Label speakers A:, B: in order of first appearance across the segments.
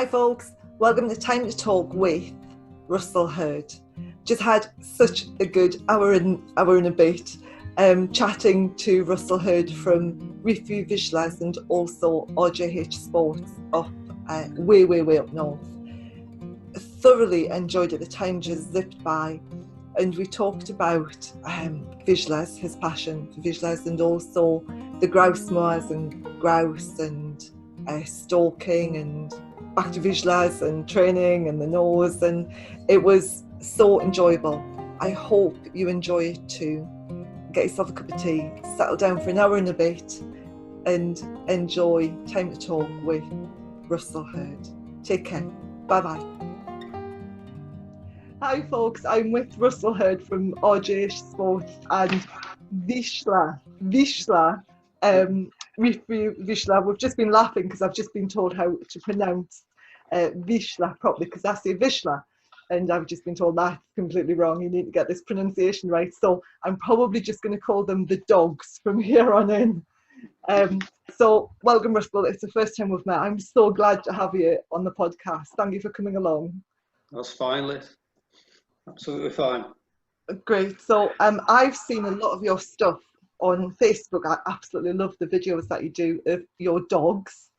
A: Hi folks, welcome to Time to Talk with Russell Hurd. Just had such a good hour and a bit chatting to Russell Hurd from Reefview Vizslas and also RJH Sports up way up north. Thoroughly enjoyed it, the time just zipped by, and we talked about Vizslas, his passion for Vizslas, and also the grouse moors and grouse and stalking and back to Vizslas and training and the nose, and it was so enjoyable. I hope you enjoy it too. Get yourself a cup of tea, settle down for an hour and a bit and enjoy Time to Talk with Russell Hurd. Take care. Bye bye. Hi folks, I'm with Russell Hurd from RJH Sports and Vizsla. Reefview Vizsla. We've just been laughing because I've just been told how to pronounce Vizsla properly, because I say Vizsla and I've just been told that's completely wrong. You need to get this pronunciation right. So I'm probably just going to call them the dogs from here on in. So welcome Russell, it's the first time we've met. I'm so glad to have you on the podcast. Thank you for coming along.
B: That's fine, Liz. Absolutely fine.
A: Great. So I've seen a lot of your stuff on Facebook. I absolutely love the videos that you do of your dogs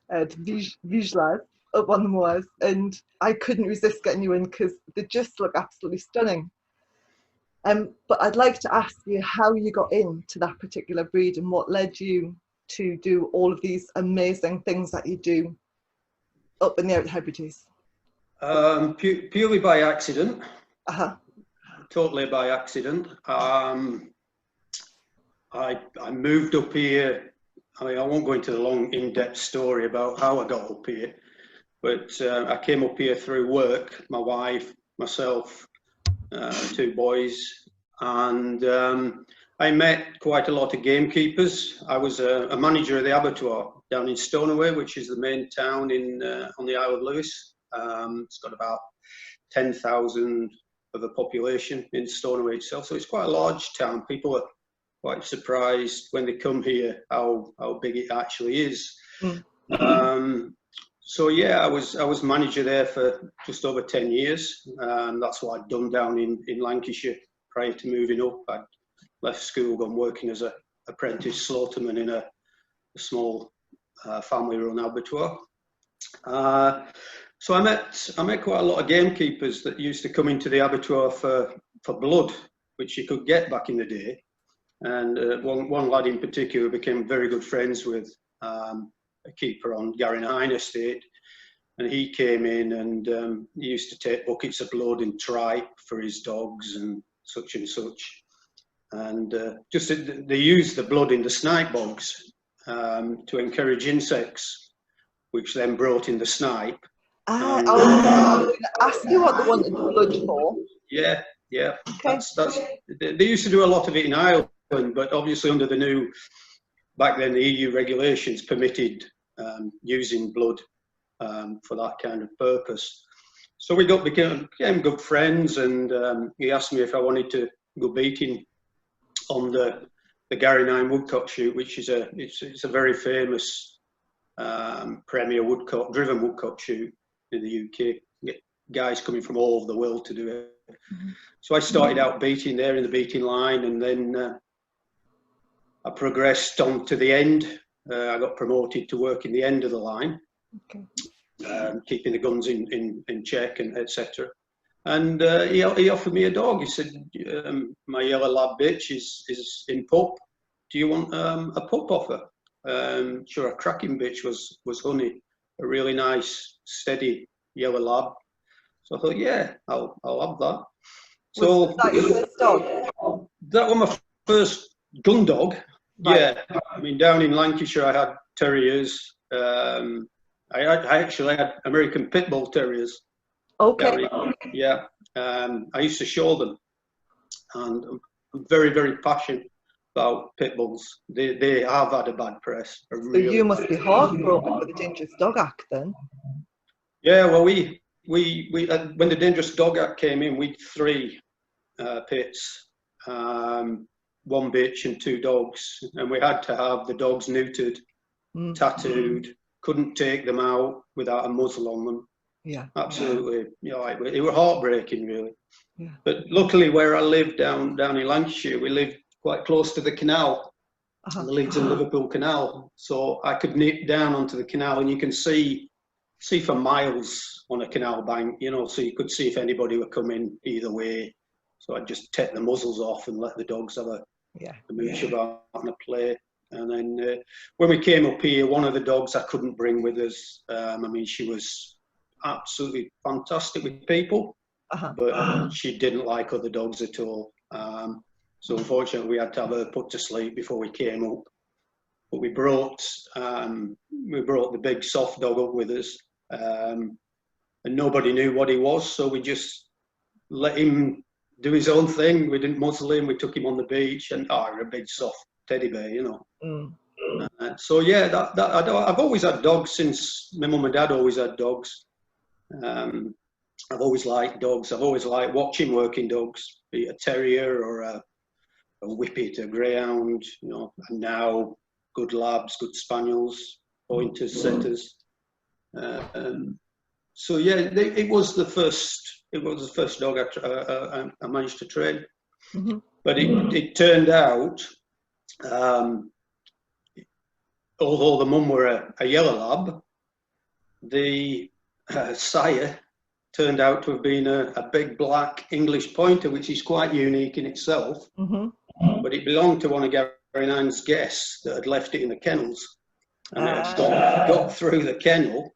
A: at Vizslas up on the moors, and I couldn't resist getting you in because they just look absolutely stunning. But I'd like to ask you how you got into that particular breed and what led you to do all of these amazing things that you do up in the Out Hebrides.
B: Purely by accident. Totally by accident. I moved up here. I mean, I won't go into the long, in-depth story about how I got up here, but I came up here through work. My wife, myself, two boys, and I met quite a lot of gamekeepers. I was a manager of the abattoir down in Stonaway, which is the main town in on the Isle of Lewis. It's got about 10,000 of a population in Stonaway itself, so it's quite a large town. People are quite surprised when they come here how big it actually is. So yeah, I was manager there for just over 10 years, and that's what I'd done down in Lancashire prior to moving up. I'd left school, gone working as an apprentice slaughterman in a small family-run abattoir. So I met quite a lot of gamekeepers that used to come into the abattoir for blood, which you could get back in the day. And one lad in particular became very good friends with a keeper on Garrinhine estate, and he came in and he used to take buckets of blood and tripe for his dogs and such. And just they used the blood in the snipe bogs to encourage insects, which then brought in the snipe.
A: I was going to ask you what they wanted the blood for.
B: Yeah.
A: Okay.
B: That's they used to do a lot of it in Ireland, but obviously under the new, back then the EU regulations permitted using blood for that kind of purpose. So we became good friends, and he asked me if I wanted to go beating on the Garrinhine woodcock shoot, which is it's a very famous premier driven woodcock shoot in the UK. Get guys coming from all over the world to do it. So I started out beating there in the beating line, and then I progressed on to the end. I got promoted to work in the end of the line, keeping the guns in check and etc. And he offered me a dog. He said, "My yellow lab bitch is in pup. Do you want a pup offer?" Sure, a cracking bitch was Honey, a really nice, steady yellow lab. So I thought, yeah, I'll have that. So
A: was that your first dog?
B: That was my first gun dog. Right. Yeah, I mean, down in Lancashire, I had terriers. I actually had American pit bull terriers.
A: Okay.
B: Yeah, I used to show them, and I'm very, very passionate about pit bulls. They have had a bad press.
A: So you must be heartbroken with the Dangerous Dog Act then.
B: Yeah, well, we when the Dangerous Dog Act came in, we had 3 pits, 1 bitch and 2 dogs, and we had to have the dogs neutered, tattooed, couldn't take them out without a muzzle on them.
A: Yeah.
B: Absolutely. You know, it was heartbreaking, really.
A: Yeah.
B: But luckily, where I lived down in Lancashire, we lived quite close to the canal, the Leeds and Liverpool Canal. So I could nip down onto the canal, and you can see for miles on a canal bank, you know, so you could see if anybody were coming either way. So I'd just take the muzzles off and let the dogs have a mooch about and a play. And then when we came up here, one of the dogs I couldn't bring with us. I mean, she was absolutely fantastic with people, but she didn't like other dogs at all. So unfortunately, we had to have her put to sleep before we came up. But we brought the big soft dog up with us, and nobody knew what he was, so we just let him do his own thing. We didn't muzzle him. We took him on the beach, and you're a big soft teddy bear, you know. So yeah, I've always had dogs since my mum and dad always had dogs. I've always liked dogs. I've always liked watching working dogs, be it a terrier or a whippet, a greyhound, you know, and now good labs, good spaniels, pointers, setters. So yeah, it was the first dog I managed to train. But it turned out, although the mum were a yellow lab, the sire turned out to have been a big black English pointer, which is quite unique in itself. But it belonged to one of Gary Nine's guests that had left it in the kennels, and it had got through the kennel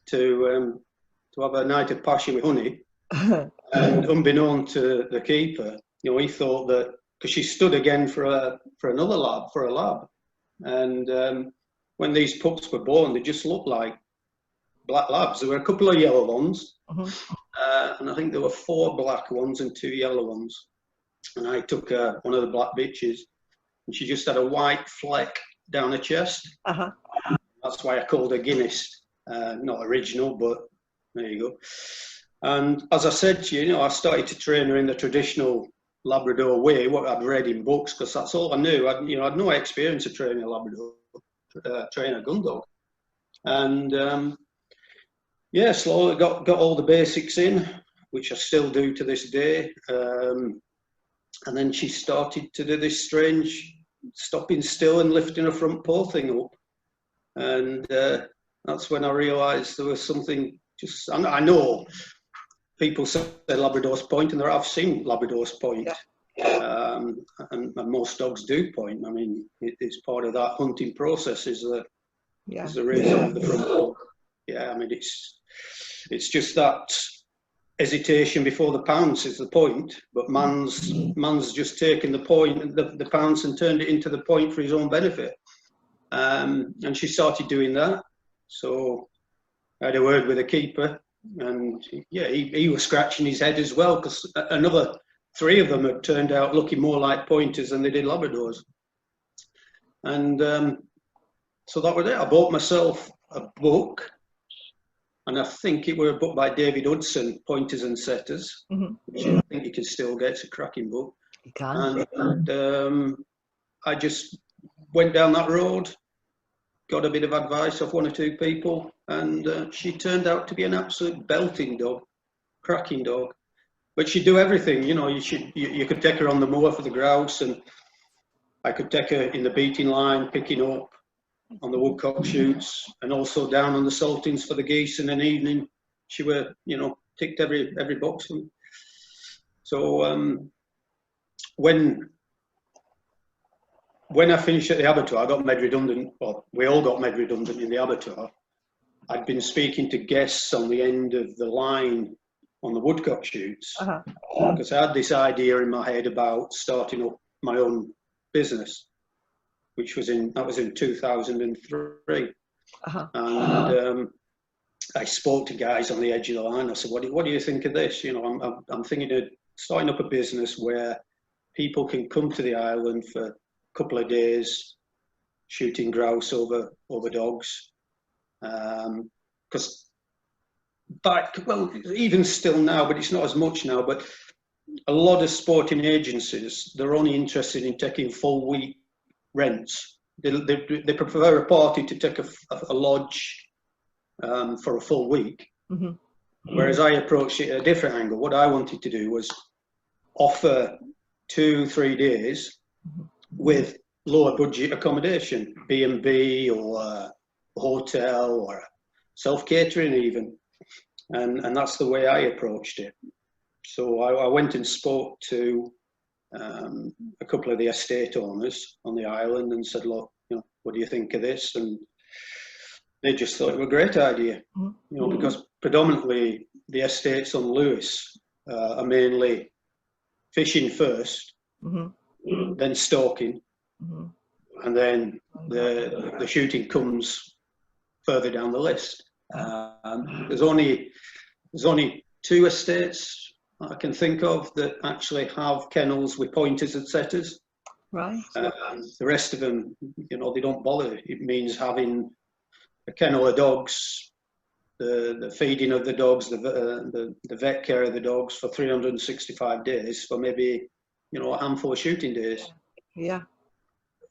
B: to have a night of passion with honey. And unbeknown to the keeper, you know, he thought that because she stood again for another lab, for a lab, and when these pups were born, they just looked like black labs. There were a couple of yellow ones, and I think there were 4 black ones and 2 yellow ones. And I took one of the black bitches, and she just had a white fleck down her chest. That's why I called her Guinness. Not original, but there you go. And as I said to you, you know, I started to train her in the traditional Labrador way, what I'd read in books, because that's all I knew. I had no experience of training a Labrador, training a gundog. And yeah, slowly got all the basics in, which I still do to this day. And then she started to do this strange stopping still and lifting her front paw thing up. And that's when I realised there was something just, I know people say Labradors point, and I've seen Labradors point. And most dogs do point. I mean, it's part of that hunting process is the raising of the front paw. Yeah, I mean, it's just that hesitation before the pounce is the point, but man's just taken the point, the pounce, and turned it into the point for his own benefit. And she started doing that. So I had a word with the keeper, and yeah, he was scratching his head as well, because another 3 of them had turned out looking more like pointers than they did Labradors. And so that was it. I bought myself a book, and I think it were a book by David Hudson, Pointers and Setters, which I think you can still get. It's a cracking book.
A: You can.
B: And I just went down that road, got a bit of advice off 1 or 2 people, and she turned out to be an absolute belting dog, cracking dog. But she'd do everything, you know. You could take her on the moor for the grouse, and I could take her in the beating line, picking up on the woodcock shoots, and also down on the saltings for the geese. And an evening, she were, you know, ticked every box. So when I finished at the abattoir, I got made redundant. Well, we all got made redundant in the abattoir. I'd been speaking to guests on the end of the line on the woodcock shoots, because I had this idea in my head about starting up my own business, which was in 2003. And I spoke to guys on the edge of the line. I said, what do you think of this? You know, I'm thinking of starting up a business where people can come to the island for a couple of days shooting grouse over dogs. Because even still now, but it's not as much now, but a lot of sporting agencies, they're only interested in taking full week rents. they prefer a party to take a lodge for a full week. Mm-hmm. Whereas I approached it at a different angle. What I wanted to do was offer 2-3 days with lower budget accommodation, B&B or a hotel or self-catering even. And that's the way I approached it. So I went and spoke to a couple of the estate owners on the island and said, look, what do you think of this? And they just thought it was a great idea, because predominantly the estates on Lewis are mainly fishing first, then stalking, and then the shooting comes further down the list. There's only 2 estates I can think of that actually have kennels with pointers and setters.
A: Right.
B: The rest of them, they don't bother. It means having a kennel of dogs, the feeding of the dogs, the vet care of the dogs for 365 days for maybe, a handful of shooting days.
A: Yeah.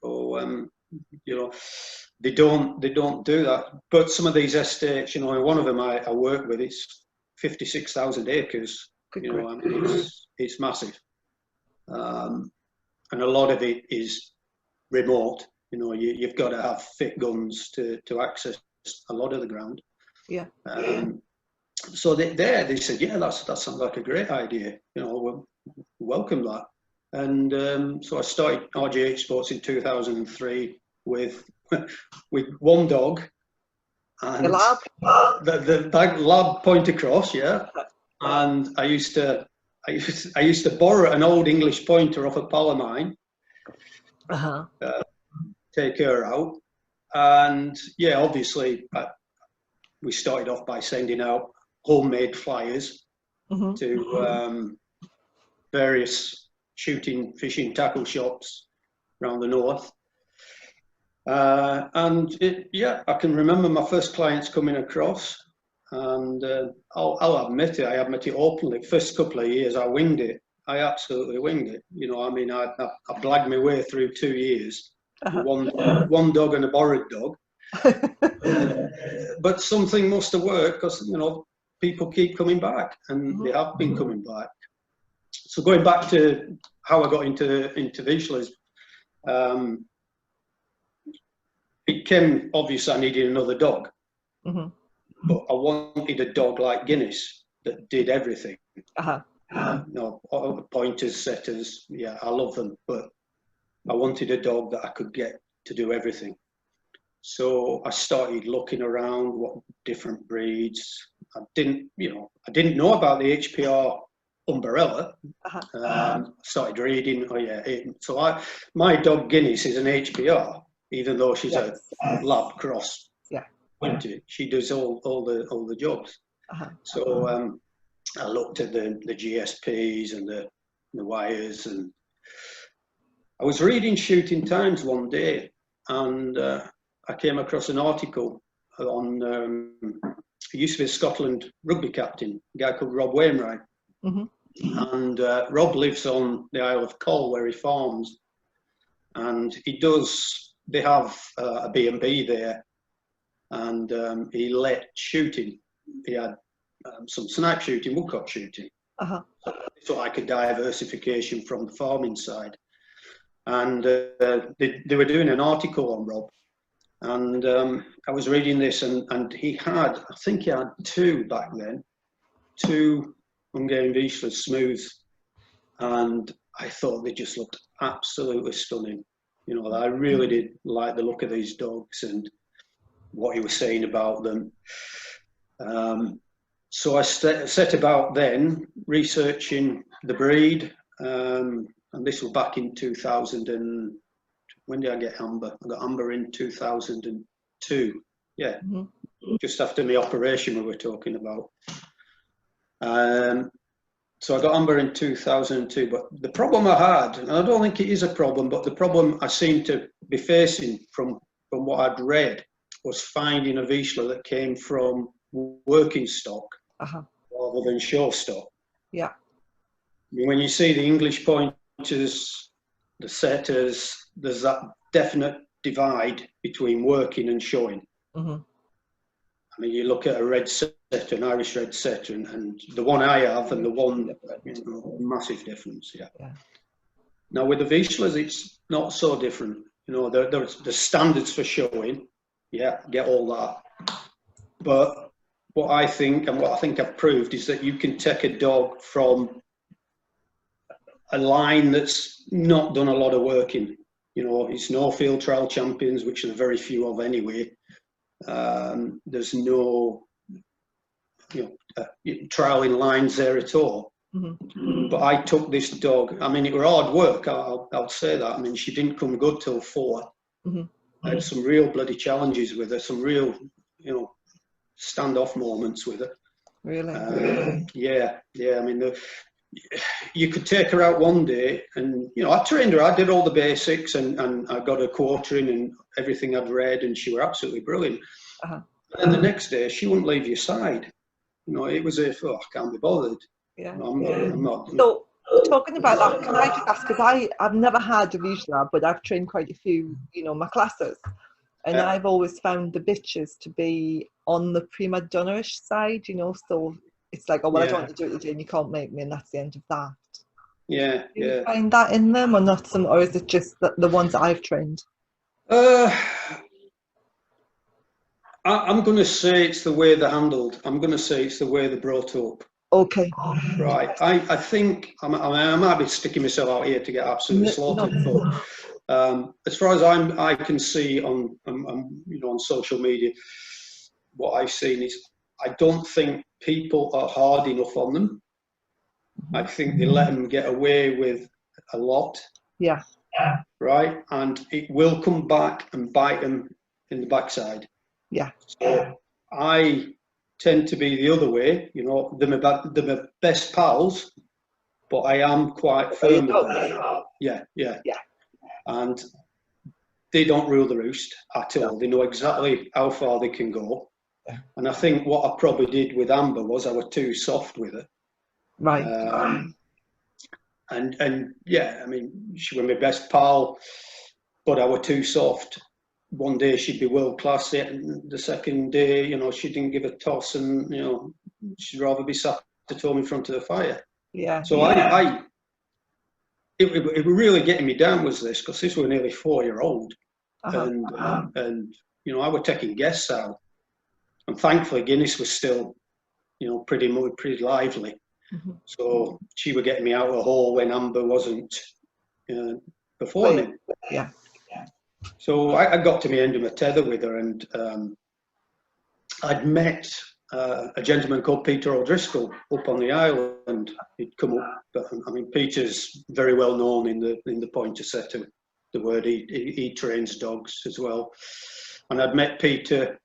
B: So, they don't do that. But some of these estates, one of them I work with, it's 56,000 acres. It's massive. And a lot of it is remote. You've got to have fit guns to access a lot of the ground.
A: Yeah.
B: So they said, yeah, that sounds like a great idea. We'll welcome that. And so I started RGH Sports in 2003 with one dog. And
A: the lab?
B: The lab point across, yeah. And I used to borrow an old English pointer off a pal of mine, take her out, and yeah, obviously we started off by sending out homemade flyers to various shooting, fishing, tackle shops around the north. And I can remember my first clients coming across. And I'll admit it, I admit it openly. First couple of years, I winged it. I absolutely winged it. I blagged my way through 2 years. One dog and a borrowed dog. But something must have worked because, people keep coming back, and they have been coming back. So going back to how I got into Vizslas, it came obvious I needed another dog. But I wanted a dog like Guinness that did everything. Pointers, setters, yeah, I love them, but I wanted a dog that I could get to do everything. So I started looking around what different breeds. I didn't know about the HPR umbrella. Started reading. My dog Guinness is an HPR, even though she's a lab cross. She does all the jobs. So I looked at the GSPs and the wires, and I was reading Shooting Times one day, and I came across an article on he used to be a Scotland rugby captain, a guy called Rob Wainwright, and Rob lives on the Isle of Coll where he farms, and they have a B&B there. And he let shooting. He had some snipe shooting, woodcock shooting. So like a diversification from the farming side. And they were doing an article on Rob. And I was reading this, and I think he had 2 back then, 2 Hungarian Vizslas smooth. And I thought they just looked absolutely stunning. I really did like the look of these dogs and what he was saying about them. So I set about then researching the breed, and this was back in 2000. When did I get Amber? I got Amber in 2002. Yeah, just after my operation we were talking about. So I got Amber in 2002, but the problem I had, and I don't think it is a problem, but the problem I seem to be facing from what I'd read, was finding a Vizsla that came from working stock rather than show stock.
A: Yeah.
B: When you see the English pointers, the setters, there's that definite divide between working and showing.
A: Mm-hmm.
B: I mean, you look at a red setter, an Irish red setter, and the one I have and the one, massive difference, yeah. Now with the Vizslas, it's not so different. You know, there's the standards for showing, yeah, get all that. But what I think, and what I think I've proved, is that you can take a dog from a line that's not done a lot of work in. You know, it's no field trial champions, which there are very few of anyway. There's no, trialing lines there at all. Mm-hmm. But I took this dog. I mean, it was hard work. I'll say that. I mean, she didn't come good till 4. Mm-hmm. I had some real bloody challenges with her. Some real, standoff moments with her.
A: Really?
B: Yeah. I mean, you could take her out one day, and I trained her. I did all the basics, and I got her quartering and everything I'd read, and she was absolutely brilliant. Uh-huh. And the next day, she wouldn't leave your side. It was I can't be bothered.
A: Yeah.
B: I'm not.
A: So, talking about that, can I just ask? Because I've never had a Vizsla, but I've trained quite a few, my classes, and I've always found the bitches to be on the prima donna-ish side. So it's like, I don't want to do it today, and you can't make me, and that's the end of that.
B: Yeah.
A: Do you find that in them, or not? Or is it just the ones that I've trained?
B: I'm going to say it's the way they're handled. I'm going to say it's the way they're brought up.
A: Okay.
B: Right. I think I might be sticking myself out here to get absolutely slaughtered. But as far as I can see on social media, what I've seen is I don't think people are hard enough on them. I think they let them get away with a lot.
A: Yeah.
B: Right. And it will come back and bite them in the backside.
A: Yeah.
B: So I tend to be the other way. They're my best pals, but I am quite firm with them. Yeah. And they don't rule the roost at all. They know exactly how far they can go. Yeah. And I think what I probably did with Amber was I was too soft with her.
A: Right.
B: And yeah, I mean, she was my best pal, but I was too soft. One day she'd be world class, and the second day, she didn't give a toss, and she'd rather be sat at home in front of the fire.
A: Yeah.
B: So it was really getting me down was this, because this was nearly 4-year-old, and I was taking guests out, and thankfully Guinness was still, pretty lively. Mm-hmm. So she was getting me out of the hole when Amber wasn't performing.
A: Yeah.
B: So I got to the end of my tether with her, and I'd met a gentleman called Peter O'Driscoll up on the island. He'd come up, but I mean, Peter's very well known in the pointer setter, the word. He trains dogs as well. And I'd met Peter.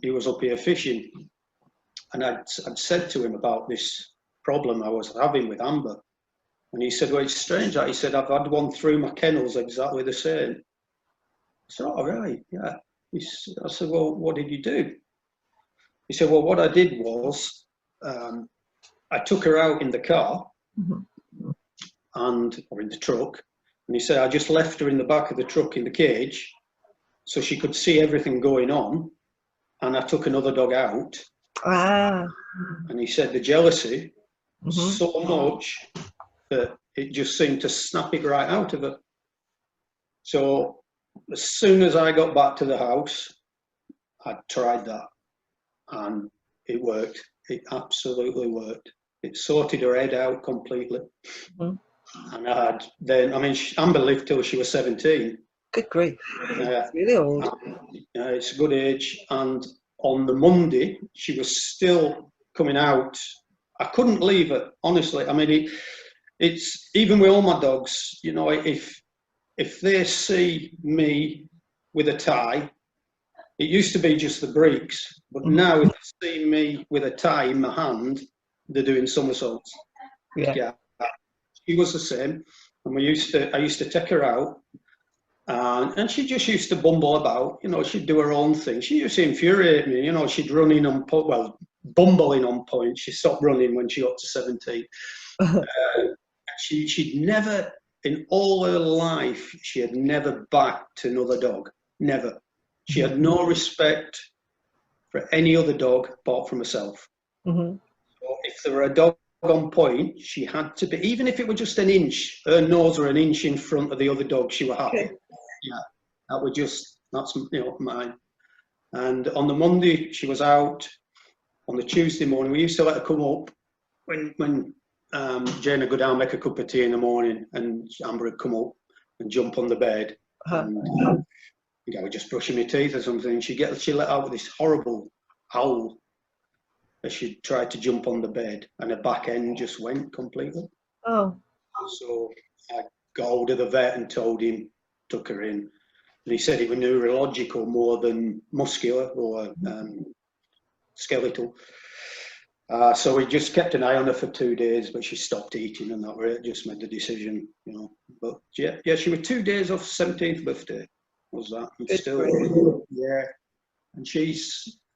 B: He was up here fishing, and I'd said to him about this problem I was having with Amber, and he said, "Well, it's strange." He said, "I've had one through my kennels exactly the same." I said, "All right, yeah." I said, "Well, what did you do?" He said, "Well, what I did was I took her out in the car, or in the truck, and he said I just left her in the back of the truck in the cage so she could see everything going on, and I took another dog out." And he said the jealousy was so much that it just seemed to snap it right out of her. So as soon as I got back to the house, I tried that, and it worked. It absolutely worked. It sorted her head out completely. And Amber lived till she was 17.
A: Good grief. That's really old.
B: It's a good age. And on the Monday, she was still coming out. I couldn't leave her, honestly. I mean, it's even with all my dogs, if they see me with a tie, it used to be just the breeks, but now if they see me with a tie in my hand, they're doing somersaults. Yeah. She was the same, and I used to take her out, and she just used to bumble about. She'd do her own thing. She used to infuriate me. She'd run in on bumbling on point. She stopped running when she got to 17. She'd never, in all her life, she had never backed another dog. never. She had no respect for any other dog apart from herself. So if there were a dog on point, she had to be, even if it were just an inch, her nose were an inch in front of the other dog, she were happy. Yeah, that was just, that's, you know, mine. And on the Monday, she was out. On the Tuesday morning, we used to let her come up when Jane would go down, make a cup of tea in the morning, and Amber would come up and jump on the bed. And I would just brushing my teeth or something. She let out with this horrible howl as she tried to jump on the bed, and her back end just went completely. So I got hold of the vet and told him, took her in. And he said it was neurological more than muscular or skeletal. So we just kept an eye on her for 2 days, but she stopped eating, and that was it. Just made the decision, you know. But yeah, she was 2 days off 17th birthday. Was that? And still, yeah. And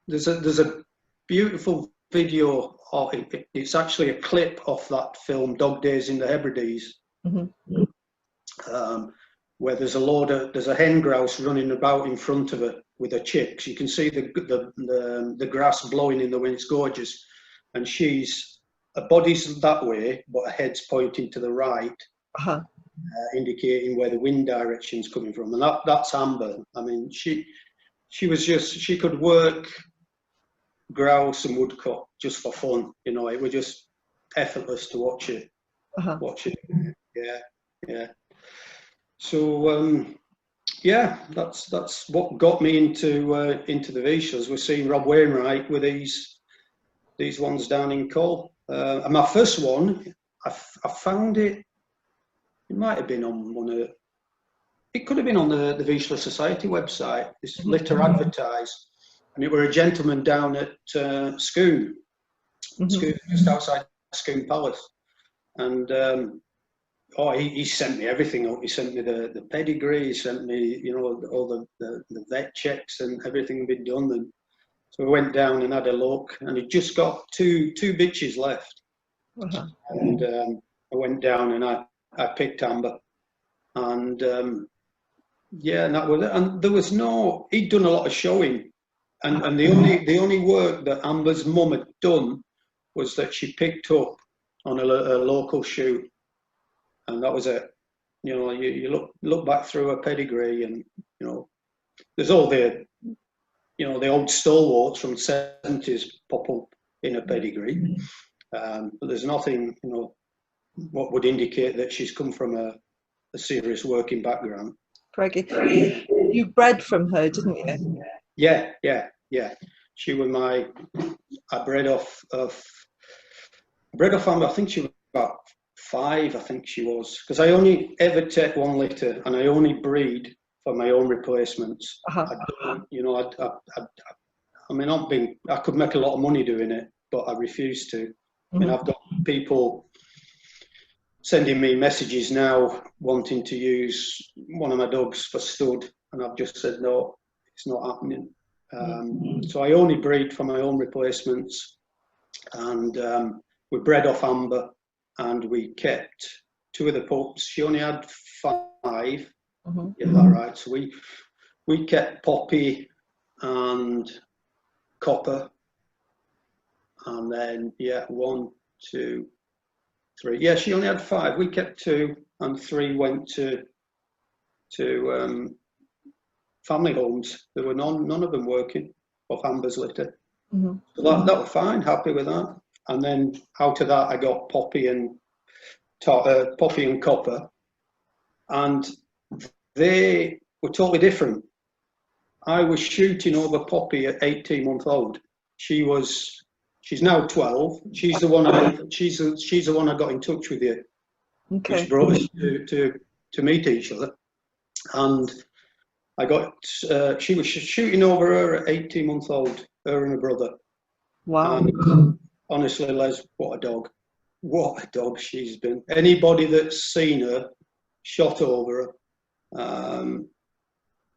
B: there's a beautiful video of it. It's actually a clip of that film Dog Days in the Hebrides. Where there's a hen grouse running about in front of her with her chicks. You can see the grass blowing in the wind. It's gorgeous, and her body's that way, but her head's pointing to the right, indicating where the wind direction's coming from. And that's Amber. I mean, she could work grouse and woodcock just for fun. You know, it was just effortless to watch it. Yeah. So yeah, that's what got me into the Vizslas. We're seeing Rob Wainwright with these ones down in Cole. And my first one, I found it. It might have been on it could have been on the Vizsla Society website. This litter advertised, and it were a gentleman down at Scone, just outside Scone Palace, and. He sent me everything up. He sent me the pedigree. He sent me, you know, all the vet checks and everything had been done. And so we went down and had a look, and it just got two bitches left. And I went down and I picked Amber, and yeah, and that was it. And there was he'd done a lot of showing, and the only work that Amber's mum had done was that she picked up on a local shoot. And that was it. You know, you look back through her pedigree, and you know, there's all the old stalwarts from the 70s pop up in her pedigree, but there's nothing, you know, what would indicate that she's come from a serious working background.
A: Craigie, you bred from her, didn't you?
B: Yeah. She was I bred off Amber. I think she was about 5, I think she was, because I only ever take 1 litter, and I only breed for my own replacements. I don't, you know, I mean, I could make a lot of money doing it, but I refuse to. I mean, I've got people sending me messages now wanting to use one of my dogs for stud, and I've just said no, it's not happening. So I only breed for my own replacements, and we bred off Amber. And we kept 2 of the pups. She only had 5. Yeah, that right. So we kept Poppy and Copper, and then 1, 2, 3. Yeah, she only had 5. We kept 2, and 3 went to family homes. There were none of them working off Amber's litter. So that was fine. Happy with that. And then out of that, I got Poppy and Copper, and they were totally different. I was shooting over Poppy at 18 months old. She's now 12. She's the one I got in touch with you, which brought us to meet each other. And I got she was shooting over her at 18 months old. Her and her brother.
A: Wow.
B: And honestly, Les, what a dog. What a dog she's been. Anybody that's seen her shot over her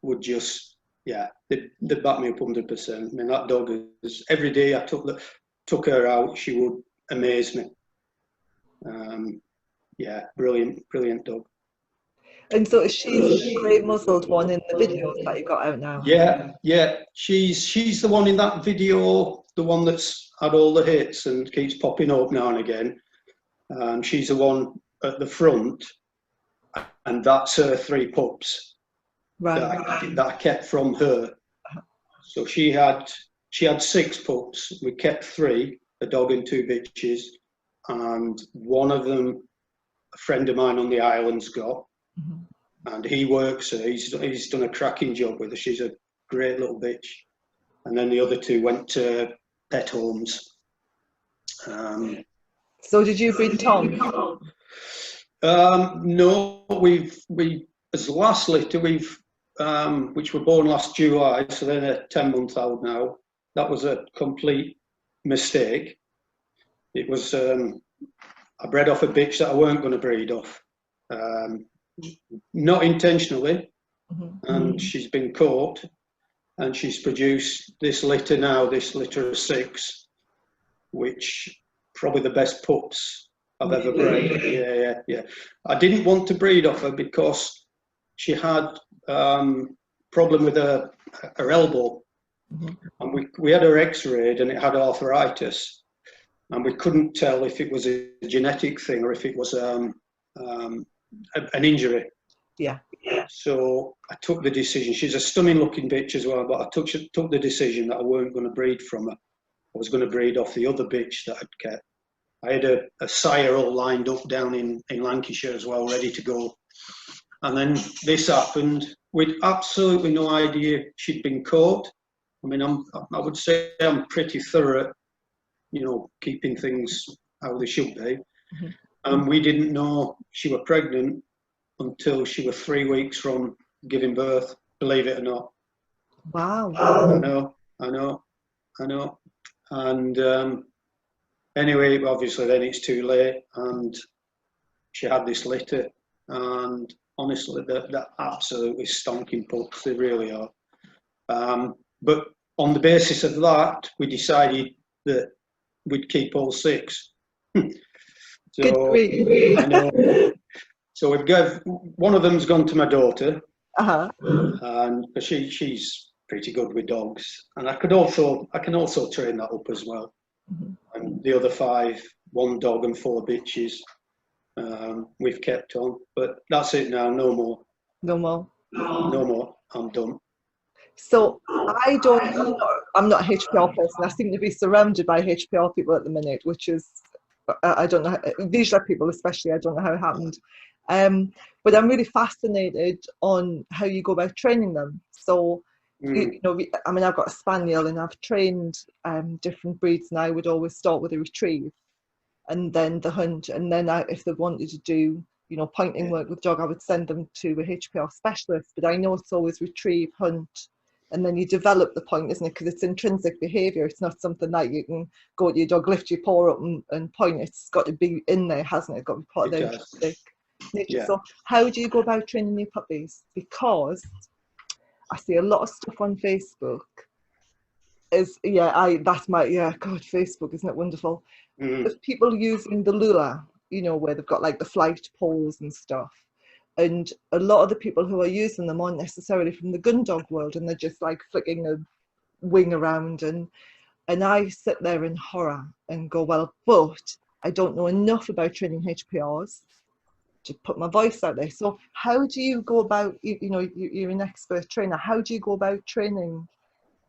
B: would just, they'd back me up 100%. I mean, that dog is, every day I took her out, she would amaze me. Brilliant dog.
A: And so she's the grey muzzled one in the videos that you got out now.
B: Yeah, yeah. She's the one in that video, the one that's had all the hits and keeps popping up now and again. She's the one at the front, and that's her 3 pups that I kept from her. So she had 6 pups. We kept 3, a dog and 2 bitches, and one of them a friend of mine on the islands got, and he works her. He's done a cracking job with her. She's a great little bitch. And then the other 2 went to pet homes.
A: So did you breed Tom?
B: No, we as the last litter which were born last July, so they're 10-month-old now. That was a complete mistake. It was I bred off a bitch that I weren't going to breed off, not intentionally, and she's been caught, and she's produced this litter now, this litter of 6, which probably the best pups I've ever bred. Yeah. I didn't want to breed off her because she had problem with her elbow, and we had her x-rayed and it had arthritis, and we couldn't tell if it was a genetic thing or if it was an injury.
A: Yeah.
B: So I took the decision. She's a stunning looking bitch as well, but I took the decision that I weren't going to breed from her. I was going to breed off the other bitch that I'd kept. I had a sire all lined up down in Lancashire as well, ready to go. And then this happened with absolutely no idea she'd been caught. I mean, I would say I'm pretty thorough, keeping things how they should be. And we didn't know she was pregnant until she was 3 weeks from giving birth, believe it or not.
A: Wow.
B: I know. And anyway, obviously then it's too late, and she had this litter, and honestly, they're absolutely stonking pups, they really are. But on the basis of that, we decided that we'd keep all 6. So, I know. So we've got one of them's gone to my daughter, and she's pretty good with dogs, and I can also train that up as well. And the other 5, 1 dog and 4 bitches, we've kept on, but that's it now. No more. I'm done.
A: So I'm not a HPR person. I seem to be surrounded by HPR people at the minute, which is, I don't know, Vizsla people especially, I don't know how it happened. But I'm really fascinated on how you go about training them. So, I mean, I've got a spaniel and I've trained different breeds, and I would always start with a retrieve and then the hunt. And then if they wanted to do, pointing work with dog, I would send them to a HPR specialist. But I know it's always retrieve, hunt, and then you develop the point, isn't it? Because it's intrinsic behaviour. It's not something that you can go to your dog, lift your paw up and point. It's got to be in there, hasn't it? It's got to be part of their intrinsic nature. Yeah. So how do you go about training your puppies? Because I see a lot of stuff on Facebook. God, Facebook, isn't it wonderful? There's people using the lure, where they've got like the flight poles and stuff. And a lot of the people who are using them aren't necessarily from the gundog world, and they're just like flicking a wing around. And I sit there in horror and go, well, but I don't know enough about training HPRs to put my voice out there. So how do you go about, you're an expert trainer, how do you go about training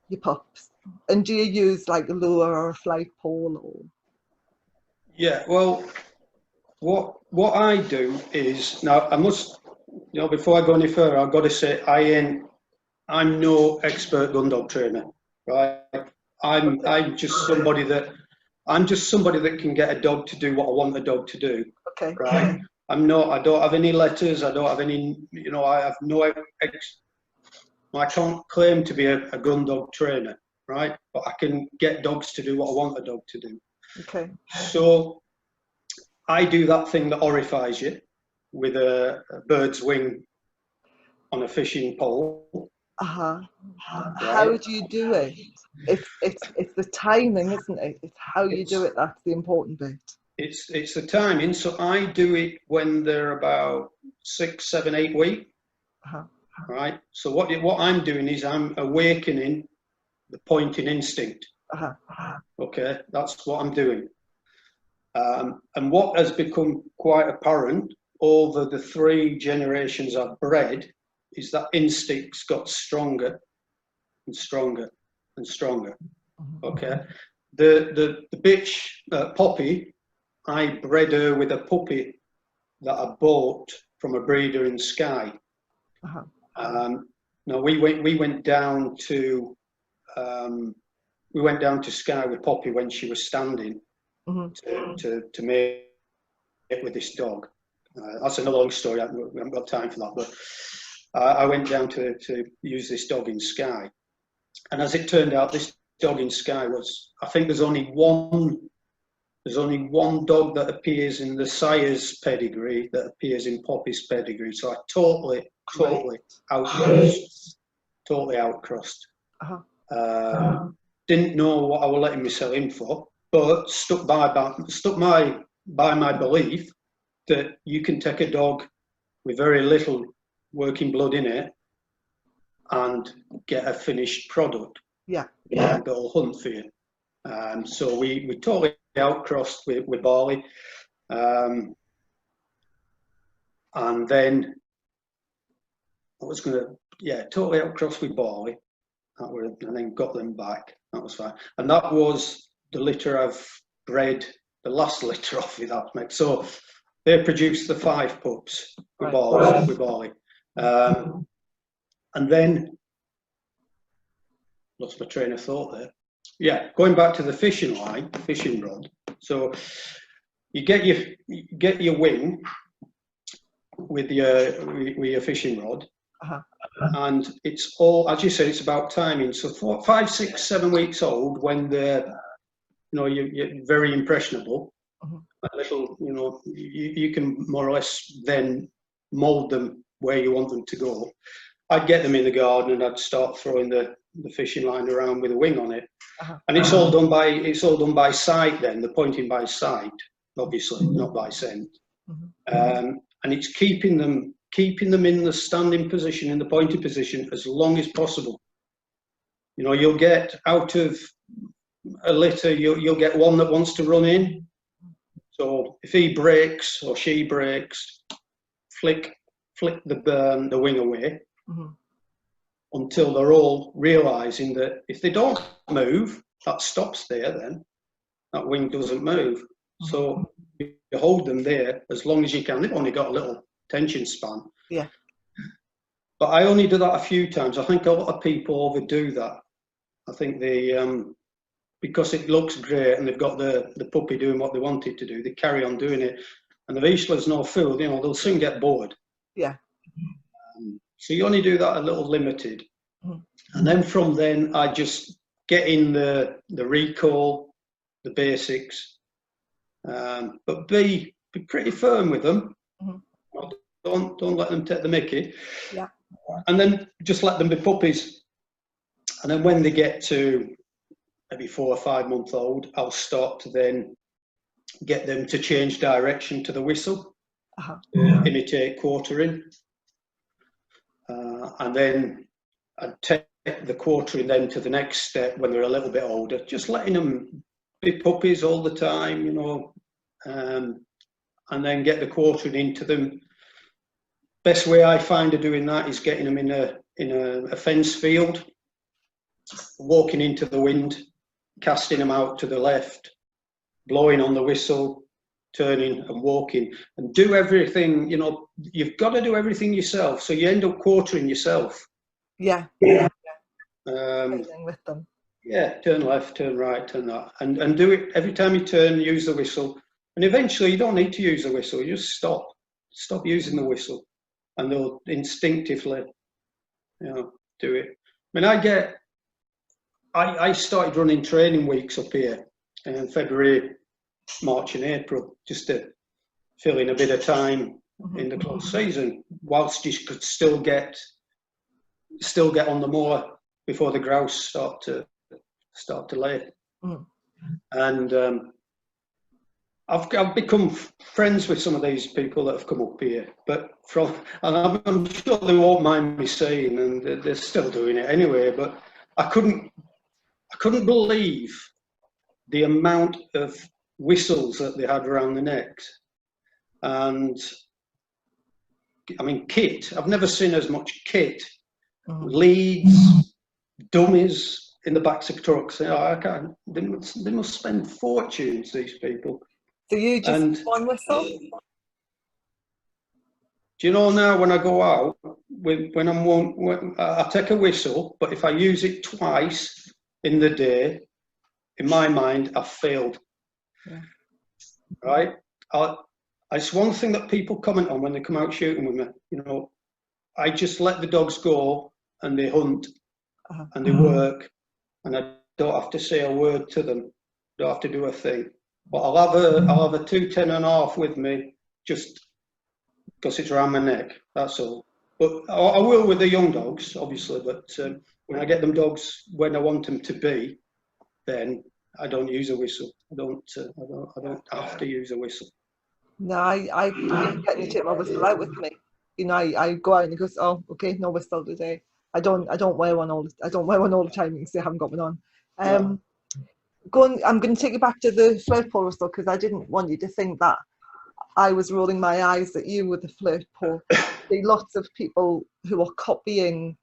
A: your pups? And do you use like a lure or a flight pole? Or?
B: Yeah, well, what I do is, now I must, before I go any further, I've got to say I'm no expert gundog trainer, right? I'm just somebody that can get a dog to do what I want a dog to do.
A: Okay.
B: Right. I don't have any letters. I don't have any, I have I can't claim to be a gundog trainer, right? But I can get dogs to do what I want a dog to do.
A: Okay.
B: So I do that thing that horrifies you with a bird's wing on a fishing pole.
A: Right. How do you do it? It's the timing, isn't it? It's how you do it that's the important bit.
B: It's the timing. So I do it when they're about 6, 7, 8 weeks. Right. So what I'm doing is I'm awakening the pointing instinct. Okay, that's what I'm doing. And what has become quite apparent over the 3 generations I've bred is that instinct's got stronger and stronger and stronger. Okay, the bitch Poppy, I bred her with a puppy that I bought from a breeder in Skye. Now we went down to Skye with Poppy when she was standing to mate with this dog. That's another long story. We haven't got time for that. But I went down to use this dog in Skye, and as it turned out, this dog in Skye was, I think there's only one dog that appears in the sire's pedigree that appears in Poppy's pedigree. So I totally outcrossed. Totally outcrossed. Didn't know what I was letting myself in for, but stuck by my belief that you can take a dog with very little working blood in it and get a finished product. That'll hunt for you. So we totally outcrossed with Barley, and then I was totally outcrossed with Barley, and then got them back. That was fine, and that was the litter I've bred, the last litter off with that mate. So they produced the 5 pups with Barley, and then lost my train of thought there. Yeah, going back to the fishing rod. So you get your wing with your fishing rod, and it's all, as you said, it's about timing. So 4, 5, 6, 7 weeks old, when they're, you're very impressionable. A little, you can more or less then mould them where you want them to go. I'd get them in the garden and I'd start throwing the fishing line around with a wing on it, and it's all done by sight. Then the pointing by sight, obviously, not by scent, and it's keeping them in the standing position, in the pointing position, as long as possible. You'll get out of a litter, you'll get one that wants to run in. So if he breaks or she breaks, flick the wing away. Until they're all realising that if they don't move, that stops there then. That wing doesn't move. So you hold them there as long as you can. They've only got a little attention span.
A: Yeah.
B: But I only do that a few times. I think a lot of people overdo that. I think they, because it looks great and they've got the puppy doing what they want it to do, they carry on doing it. And the Vizsla's no fool, they'll soon get bored.
A: Yeah.
B: So you only do that a little limited. And then from then, I just get in the recall, the basics, but be pretty firm with them. Don't let them take the mickey.
A: Yeah.
B: And then just let them be puppies. And then when they get to maybe 4 or 5 months old, I'll start to then get them to change direction to the whistle, imitate quartering. And then I'd take the quartering then to the next step when they're a little bit older, just letting them be puppies all the time, and then get the quartering into them. Best way I find of doing that is getting them in a fence field, walking into the wind, casting them out to the left, blowing on the whistle, turning and walking, and do everything. You've got to do everything yourself, so you end up quartering yourself.
A: Yeah. With them. Yeah,
B: turn left, turn right, turn that, and do it every time you turn. Use the whistle, and eventually you don't need to use the whistle. You just stop using the whistle, and they'll instinctively, do it. I mean, I started running training weeks up here in February, March and April, just to fill in a bit of time in the close season, whilst you could still get on the moor before the grouse start to lay. And I've become friends with some of these people that have come up here, but and I'm sure they won't mind me saying, and they're still doing it anyway. But I couldn't believe the amount of whistles that they had around the necks, and I mean kit. I've never seen as much kit, leads, dummies in the backs of trucks. You know, I can't. They must spend fortunes. These people.
A: So you just one whistle?
B: Do you know now when I go out, when I take a whistle, but if I use it twice in the day, in my mind, I've failed.
A: Yeah.
B: Right? It's one thing that people comment on when they come out shooting with me. You know, I just let the dogs go and they hunt and they work, and I don't have to say a word to them. Don't have to do a thing. But I'll have a 210.5 with me just because it's around my neck. That's all. But I will with the young dogs, obviously. But when I get them dogs when I want them to be, then I don't use a whistle. I don't have to use a whistle.
A: No, I get to take my whistle out with me. You know, I go out and it goes, oh, okay, no whistle today. I don't wear one all the time. You can see I haven't got one on. I'm going to take you back to the flirt pole whistle because I didn't want you to think that I was rolling my eyes at you with the flirt pole. There are lots of people who are copying,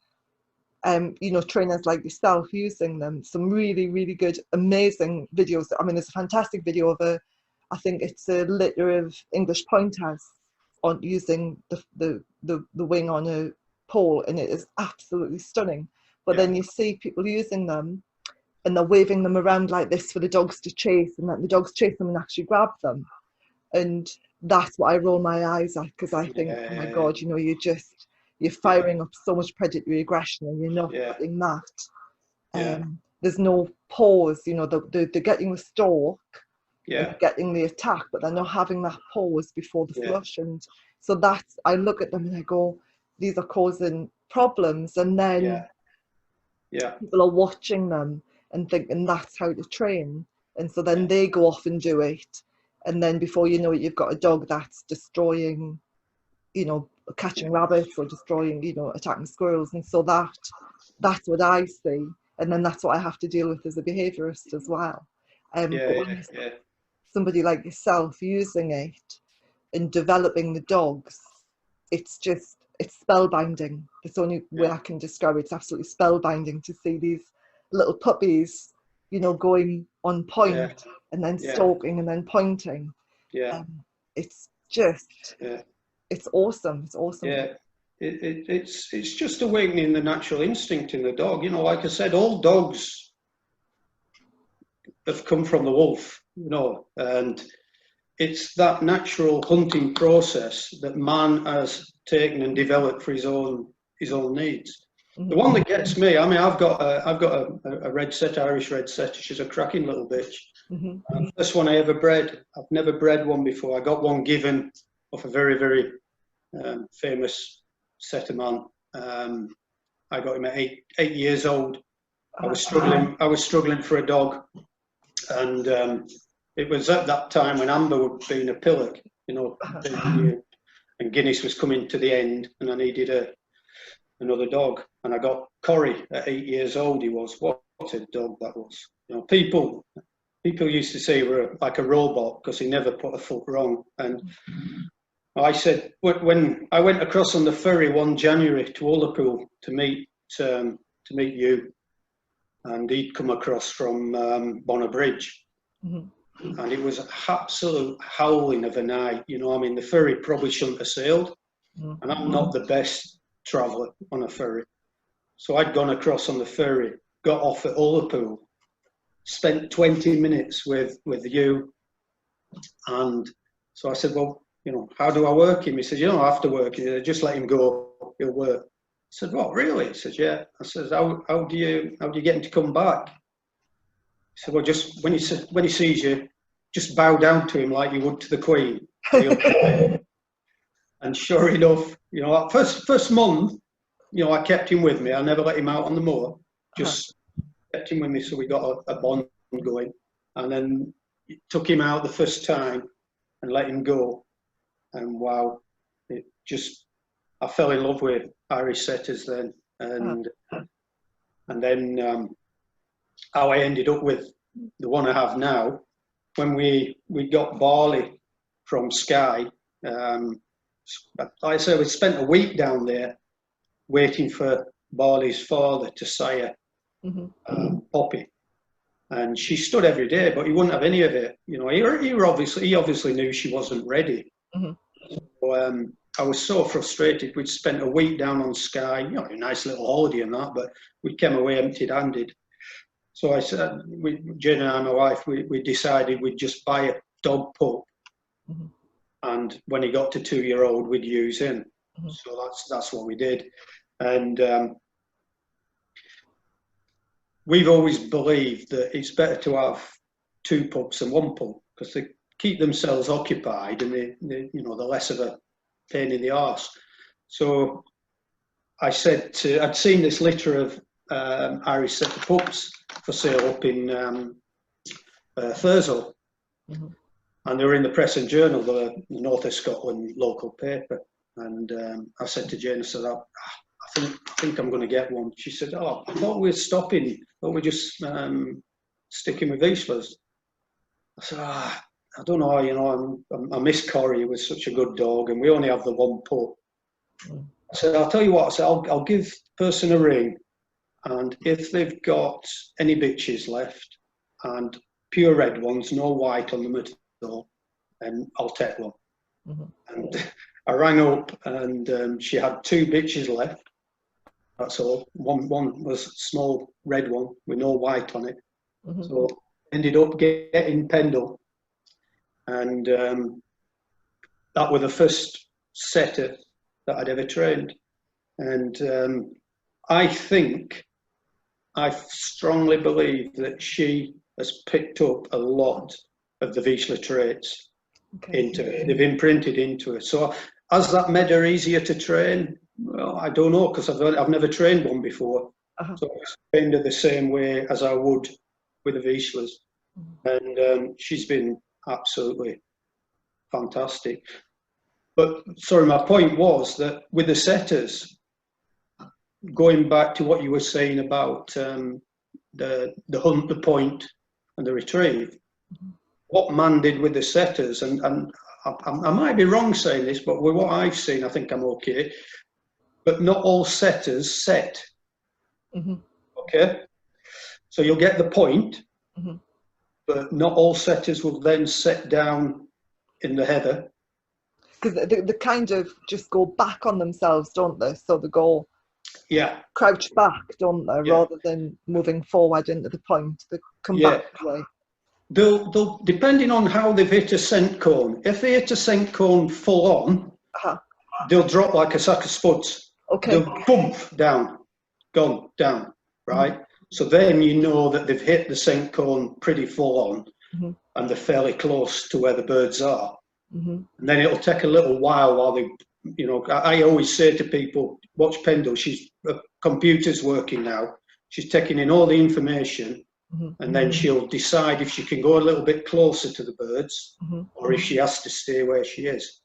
A: you know, trainers like yourself using them. Some really, really good, amazing videos. I mean, there's a fantastic video of I think it's a litter of English pointers on using the wing on a pole, and it is absolutely stunning. But then you see people using them and they're waving them around like this for the dogs to chase, and then the dogs chase them and actually grab them. And that's what I roll my eyes at, because I think, oh my God, you know, you're firing up so much predatory aggression and you're not getting that. There's no pause, you know, they're getting the stalk, and getting the attack, but they're not having that pause before the flush. And so that's, I look at them and I go, these are causing problems. And then people are watching them and thinking that's how to train. And so then they go off and do it. And then before you know it, you've got a dog that's destroying, you know, catching rabbits or destroying, you know, attacking squirrels. And so that's what I see. And then that's what I have to deal with as a behaviourist as well. Somebody like yourself using it and developing the dogs, it's spellbinding. It's the only way I can describe it. It's absolutely spellbinding to see these little puppies, you know, going on point and then stalking and then pointing. It's just, it's awesome. It's awesome.
B: It's just awakening the natural instinct in the dog. You know, like I said, all dogs have come from the wolf, you know, and it's that natural hunting process that man has taken and developed for his own needs. The one that gets me, I mean, I've got a red setter, Irish red setter. She's a cracking little bitch. The first one I ever bred. I've never bred one before. I got one given off a very, very famous setter man. I got him at 8 years old. I was struggling for a dog, and it was at that time when Amber was being a pillock, you know, and Guinness was coming to the end, and I needed another dog, and I got Corrie at 8 years old. He was, what a dog that was. You know, people used to say he were like a robot because he never put a foot wrong. And I said, when I went across on the ferry one January to Ullapool to meet you, and he'd come across from Bonner Bridge, and it was an absolute howling of a night. You know, I mean, the ferry probably shouldn't have sailed, and I'm not the best traveller on a ferry. So I'd gone across on the ferry, got off at Ullapool, spent 20 minutes with you, and so I said, well, you know, how do I work him? He said, you don't have to work him, just let him go, he'll work. I said, what, really? He said, yeah. I said, how do you get him to come back? He said, well, just when he sees you, just bow down to him like you would to the Queen. And sure enough, you know, first month, you know, I kept him with me. I never let him out on the moor. Just kept him with me, so we got a bond going. And then took him out the first time, and let him go. And wow, it just, I fell in love with Irish setters then. And then how I ended up with the one I have now, when we got Barley from Skye, like I said, we spent a week down there waiting for Barley's father to sire Poppy. And she stood every day, but he wouldn't have any of it. You know, he obviously knew she wasn't ready. So, I was so frustrated. We'd spent a week down on Skye, you know, a nice little holiday and that, but we came away empty-handed. So I said, Jane and I, my wife, we decided we'd just buy a dog pup, and when he got to 2-year-old, we'd use him. So that's what we did. And we've always believed that it's better to have 2 pups than 1 pup, because they keep themselves occupied, and they you know, they're less of a pain in the arse. So I said I'd seen this litter of Irish setter pups for sale up in Thurso, and they were in the Press and Journal, the North of Scotland local paper. And I said to Jane, I said, I think I'm going to get one. She said, oh, I thought we were stopping. I thought we were just sticking with Vizslas. I said, I don't know, you know, I miss Corrie. He was such a good dog, and we only have the 1 pup. I said, I'll tell you what, I said, I'll give the person a ring, and if they've got any bitches left, and pure red ones, no white on them at all, then I'll take one. And I rang up, and she had 2 bitches left. That's all. One was a small red one with no white on it. So ended up getting Pendle, and that was the first setter that I'd ever trained. And I strongly believe that she has picked up a lot of the Vizsla traits into her. They've imprinted into her. So has that made her easier to train? Well, I don't know, because I've never trained one before. So I trained her the same way as I would with the Vizslas. And she's been absolutely fantastic. But sorry, my point was that with the setters, going back to what you were saying about the hunt, the point, and the retrieve, what Man did with the setters, and I might be wrong saying this, but with what I've seen, I think I'm okay. But not all setters set. Okay, so you'll get the point, but not all setters will then set down in the heather.
A: Because they kind of just go back on themselves, don't they? So they go crouch back, don't they? Rather than moving forward into the point, they come back away.
B: They'll depending on how they've hit a scent cone. If they hit a scent cone full on, they'll drop like a sack of spuds. They'll bump down, gone down, right? So then you know that they've hit the scent cone pretty full on, and they're fairly close to where the birds are. And then it'll take a little while they, you know, I always say to people, watch Pendle, her computer's working now. She's taking in all the information, and then she'll decide if she can go a little bit closer to the birds, or if she has to stay where she is.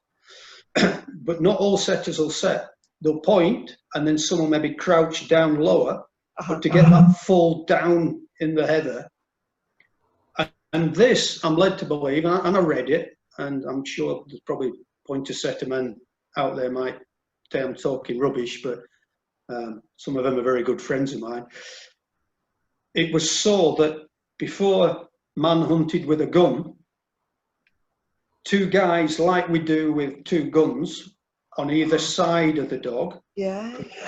B: But not all setters will set. They'll point, and then some will maybe crouch down lower, but to get that full down in the heather. And this, I'm led to believe, and I read it, and I'm sure there's probably pointer setter men out there might say I'm talking rubbish, but some of them are very good friends of mine. It was so that before Man hunted with a gun, 2 guys, like we do with 2 guns, on either side of the dog,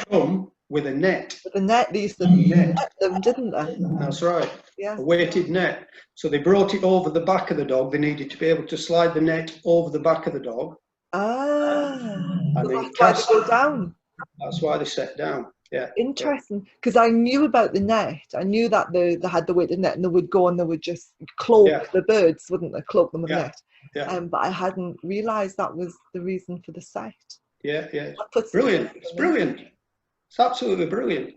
B: come with a net.
A: With a net, they used to net them, didn't they?
B: That's right. A weighted net. So they brought it over the back of the dog. They needed to be able to slide the net over the back of the dog. And
A: so that's why they go down.
B: That's why they set down.
A: Interesting, because I knew about the net. I knew that they had the weighted net, and they would go and they would just cloak the birds, wouldn't they? Cloak them with net. But I hadn't realised that was the reason for the set.
B: Brilliant. It's brilliant. It's absolutely brilliant.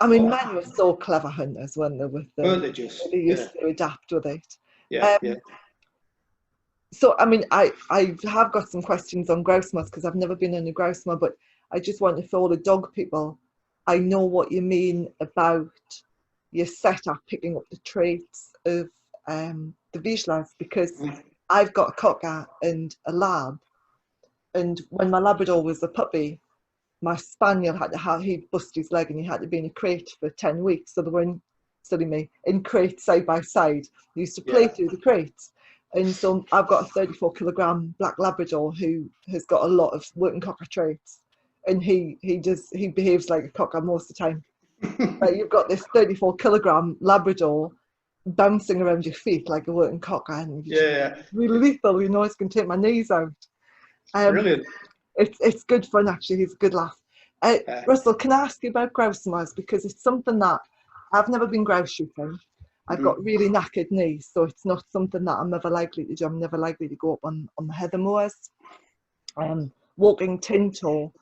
A: I mean, men were so clever hunters, weren't they? With
B: Weren't they just?
A: They used to adapt with it. So, I mean, I have got some questions on grouse moors because I've never been in a grouse moor, but I just wanted for all the dog people, I know what you mean about your setup picking up the traits of the Vizslas, because I've got a cocker and a lab, and when my Labrador was a puppy, my spaniel had to have, he'd bust his leg and he had to be in a crate for 10 weeks. So they were in, silly me, in crates side by side. They used to play
B: Yeah.
A: through the crates. And so I've got a 34 kilogram black Labrador who has got a lot of working cocker traits. And he behaves like a cocker most of the time. Like you've got this 34 kilogram Labrador bouncing around your feet like a working cocker, and
B: Yeah.
A: really lethal, you know, it's going to take my knees out. Um,
B: Brilliant.
A: it's good fun actually. He's a good laugh. Russell, can I ask you about grouse moors, because it's something that I've never been grouse shooting. I've got really knackered knees, so it's not something that I'm ever likely to do. I'm never likely to go up on the heather moors. Walking Tinto,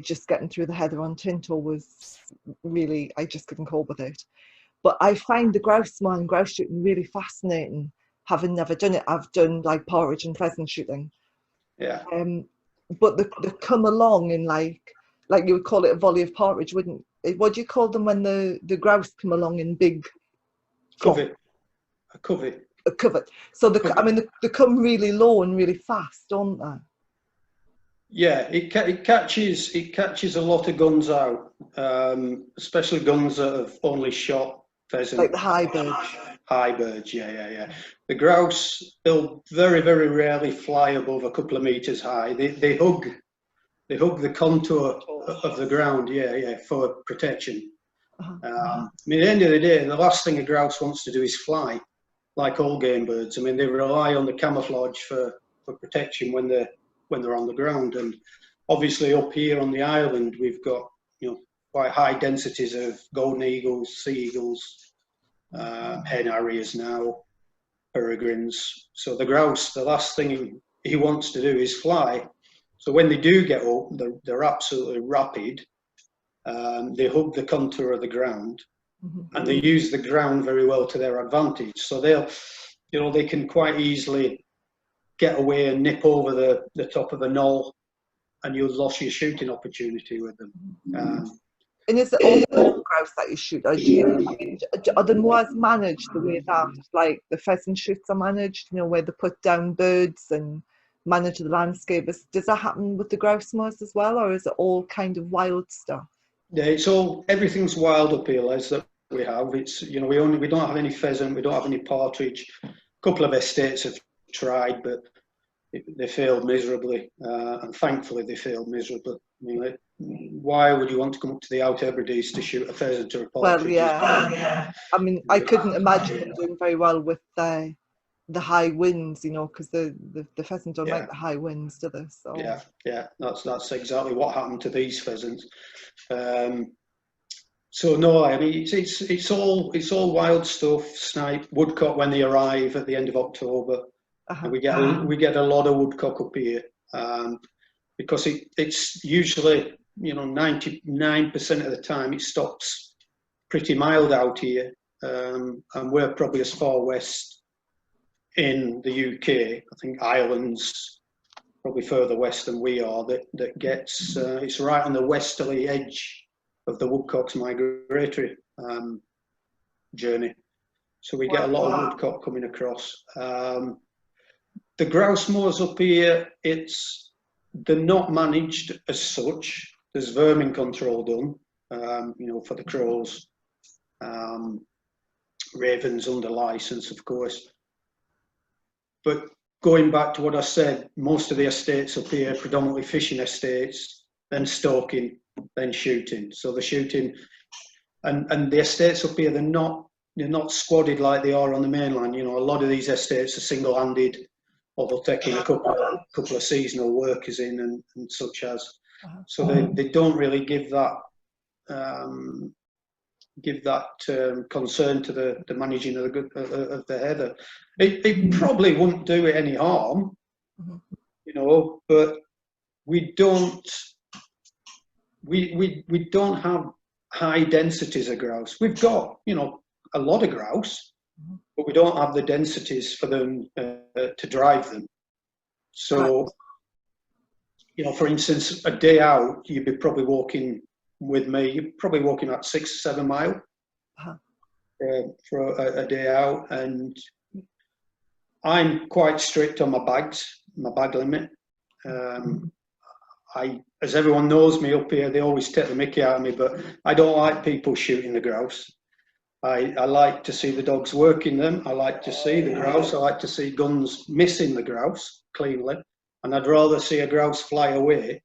A: just getting through the heather on Tinto was really, I just couldn't cope with it. But I find the grouse moor and grouse shooting really fascinating, having never done it. I've done like partridge and pheasant shooting.
B: Yeah.
A: But they come along in like you would call it a volley of partridge, wouldn't it? What do you call them when the grouse come along in big
B: Covey. A covey.
A: a covert? So I mean they come really low and really fast, don't they?
B: Yeah, it catches a lot of guns out, especially guns that have only shot pheasant.
A: Like the high birds.
B: High birds, yeah. The grouse, they'll very, very rarely fly above a couple of meters high. They hug the contour of the ground, yeah, for protection. I mean, at the end of the day, the last thing a grouse wants to do is fly, like all game birds. I mean, they rely on the camouflage for protection when they're on the ground. And obviously up here on the island, we've got, quite high densities of golden eagles, sea eagles, hen harriers now, peregrines. So the grouse, the last thing he wants to do is fly. So when they do get up, they're absolutely rapid. They hug the contour of the ground, and they use the ground very well to their advantage. So they can quite easily get away and nip over the top of a knoll, and you'll lose your shooting opportunity with them.
A: And is it all the grouse that you shoot? Are the moors managed the way that like the pheasant shoots are managed, where they put down birds and manage the landscape? Does that happen with the grouse moors as well, or is it all kind of wild stuff?
B: Yeah, everything's wild up here, Les, that we have. It's, we don't have any pheasant, we don't have any partridge. A couple of estates have tried, but they failed miserably, and thankfully they failed miserably. I mean, why would you want to come up to the Out Hebrides to shoot a pheasant or a partridge?
A: Well, yeah. I mean, I couldn't imagine them doing very well with the high winds, because the pheasant don't like the high winds, do they? So
B: yeah, that's exactly what happened to these pheasants. So no, I mean it's all wild stuff. Snipe, woodcock when they arrive at the end of October. And we get a lot of woodcock up here, because it's usually 99% of the time it stops pretty mild out here, and we're probably as far west in the UK. I think Ireland's probably further west than we are. That gets it's right on the westerly edge of the woodcock's migratory journey. So we get a lot of woodcock coming across. The grouse moors up here, they're not managed as such. There's vermin control done, for the crows, ravens under license, of course. But going back to what I said, most of the estates up here are predominantly fishing estates, then stalking, then shooting. So the shooting, and the estates up here, they're not squadded like they are on the mainland. A lot of these estates are single-handed, or they'll take in a couple of seasonal workers in and such as. So they don't really give that concern to the managing of the heather. It probably wouldn't do it any harm, but we don't have high densities of grouse. We've got a lot of grouse, but we don't have the densities for them to drive them. So,
A: Right.
B: you know, for instance, a day out, you'd be probably walking with me, you're probably walking about 6 or 7 miles
A: Uh-huh.
B: for a day out. And I'm quite strict on my bag limit. As everyone knows me up here, they always take the mickey out of me, but I don't like people shooting the grouse. I like to see the dogs working them. I like to see the grouse. I like to see guns missing the grouse cleanly. And I'd rather see a grouse fly away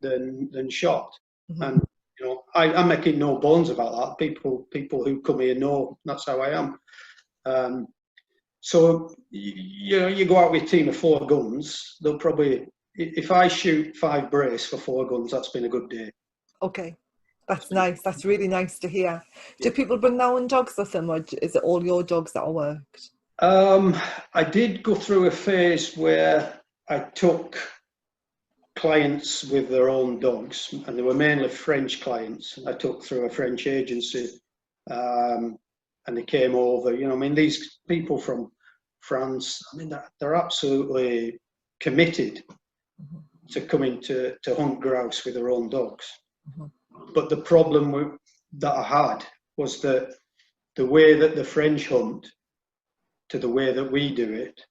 B: than shot.
A: Mm-hmm.
B: And, you know, I'm making no bones about that. People who come here know that's how I am. So, you know, you go out with a team of 4 guns, they'll probably, if I shoot 5 brace for 4 guns, that's been a good day.
A: Okay. That's nice. That's really nice to hear. Do people bring their own dogs with them, or is it all your dogs that are worked?
B: I did go through a phase where I took clients with their own dogs, and they were mainly French clients. I took through a French agency, and they came over. You know, I mean, these people from France, I mean, they're absolutely committed to coming to hunt grouse with their own dogs. But the problem that I had was that the way that the French hunt to the way that we do it,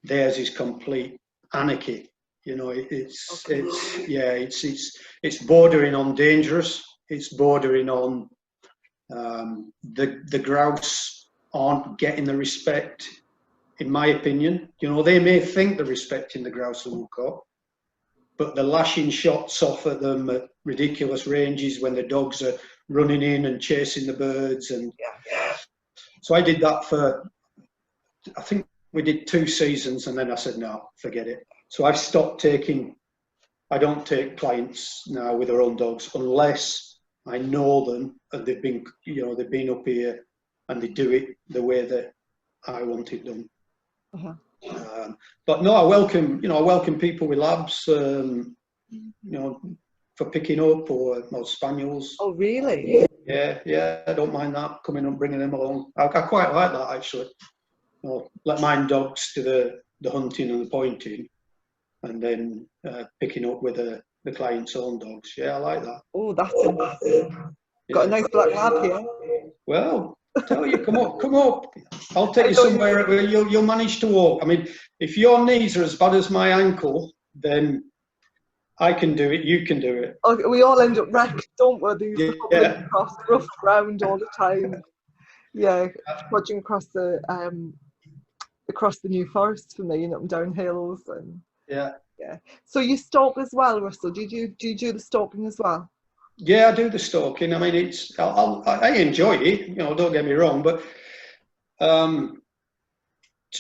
B: theirs is complete anarchy. You know, it's bordering on dangerous. It's bordering on the grouse aren't getting the respect, in my opinion. You know, they may think they're respecting the grouse and woodcock, but they're lashing shots off at them at ridiculous ranges when the dogs are running in and chasing the birds. And so I did that for, I think we did 2 seasons, and then I said, no, forget it. So I've stopped taking, I don't take clients now with their own dogs unless I know them and they've been, you know, they've been up here and they do it the way that I want it done. But no, I welcome people with labs, you know, for picking up or spaniels.
A: Oh, really?
B: Yeah, I don't mind that, coming and bringing them along. I quite like that, actually. You know, let mine dogs do the hunting and the pointing, and then picking up with the client's own dogs. Yeah, I like that.
A: Oh, that's interesting. Got a nice black lab here.
B: Well, I tell you, come up. I'll take you somewhere where you'll manage to walk. I mean, if your knees are as bad as my ankle, then I can do it, you can do it.
A: Okay, we all end up wrecked, don't we? These across rough ground all the time. Yeah, trudging across the New Forest for me, and up and down hills, and yeah. So you stalk as well, Russell? Do you do the stalking as well?
B: Yeah, I do the stalking. I mean, I enjoy it. You know, don't get me wrong, but to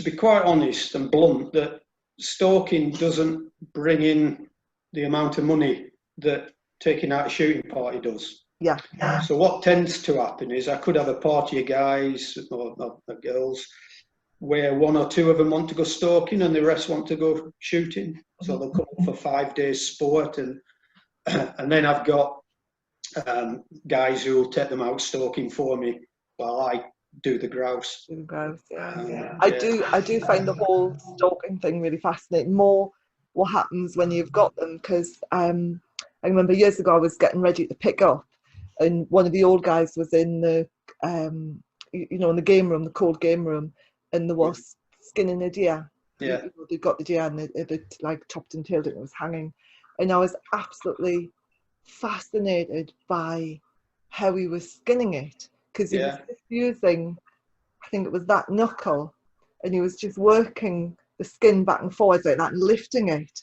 B: be quite honest and blunt, that stalking doesn't bring in the amount of money that taking out a shooting party does.
A: Yeah.
B: So what tends to happen is I could have a party of guys or girls where 1 or 2 of them want to go stalking and the rest want to go shooting. So they'll come up for 5 days sport, and then I've got guys who will take them out stalking for me while I do the grouse.
A: I do find the whole stalking thing really fascinating. More what happens when you've got them, because I remember years ago I was getting ready to pick up, and one of the old guys was in the in the game room, the cold game room, and there was skinning a deer.
B: Yeah.
A: They got the deer and it like topped and tailed it and it was hanging, and I was absolutely fascinated by how he was skinning it, because he was just using, I think it was that knuckle, and he was just working the skin back and forwards like that and lifting it.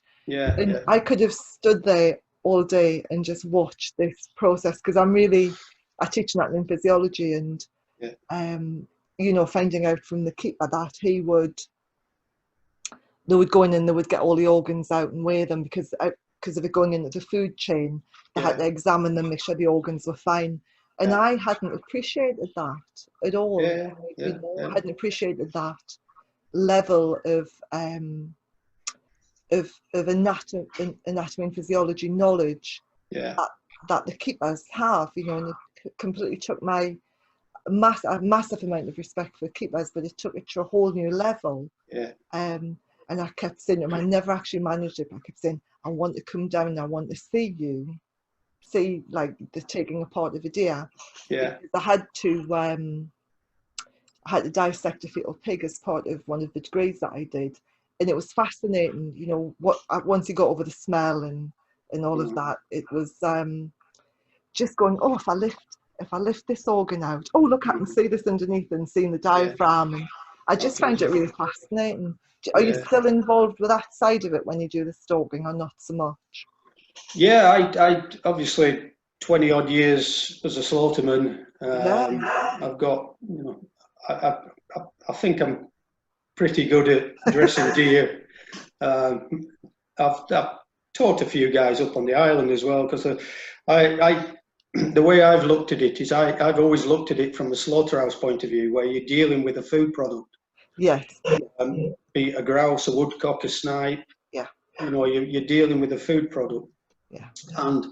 A: I could have stood there all day and just watched this process, because I teach anatomy and physiology, and finding out from the keeper that they would go in and they would get all the organs out and weigh them, because of it going into the food chain, they had to examine them, make sure the organs were fine. And I hadn't appreciated that at all. I hadn't appreciated that level of anatomy and physiology knowledge that the keepers have, and it completely took my a massive amount of respect for keepers, but it took it to a whole new level.
B: Yeah.
A: And I kept saying to him, I never actually managed it, but I kept saying, I want to come down and I want to see you, see like the taking apart of a deer.
B: Yeah.
A: I had to dissect a fetal pig as part of one of the degrees that I did, and it was fascinating. You know, once you got over the smell and all of that, it was just going, oh, if I lift this organ out, oh look, I can see this underneath, and seeing the diaphragm, and I just found it really fascinating. Are you still involved with that side of it when you do the stalking, or not so much?
B: Yeah, I obviously 20 odd years as a slaughterman. I've got, you know, I think I'm pretty good at dressing deer. I've taught a few guys up on the island as well, because the way I've looked at it is I've always looked at it from the slaughterhouse point of view, where you're dealing with a food product.
A: Yes.
B: Be it a grouse, a woodcock, a snipe.
A: Yeah.
B: You know, you're dealing with a food product.
A: Yeah.
B: And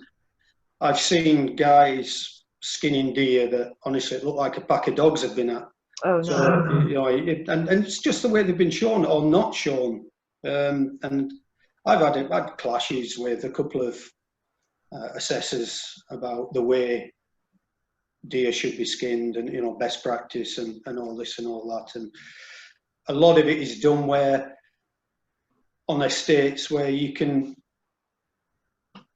B: I've seen guys skinning deer that honestly look like a pack of dogs have been at.
A: Oh no.
B: So, you know, and it's just the way they've been shown or not shown. And I've had clashes with a couple of assessors about the way deer should be skinned, and, you know, best practice and all this and all that. And a lot of it is done where on estates where you can,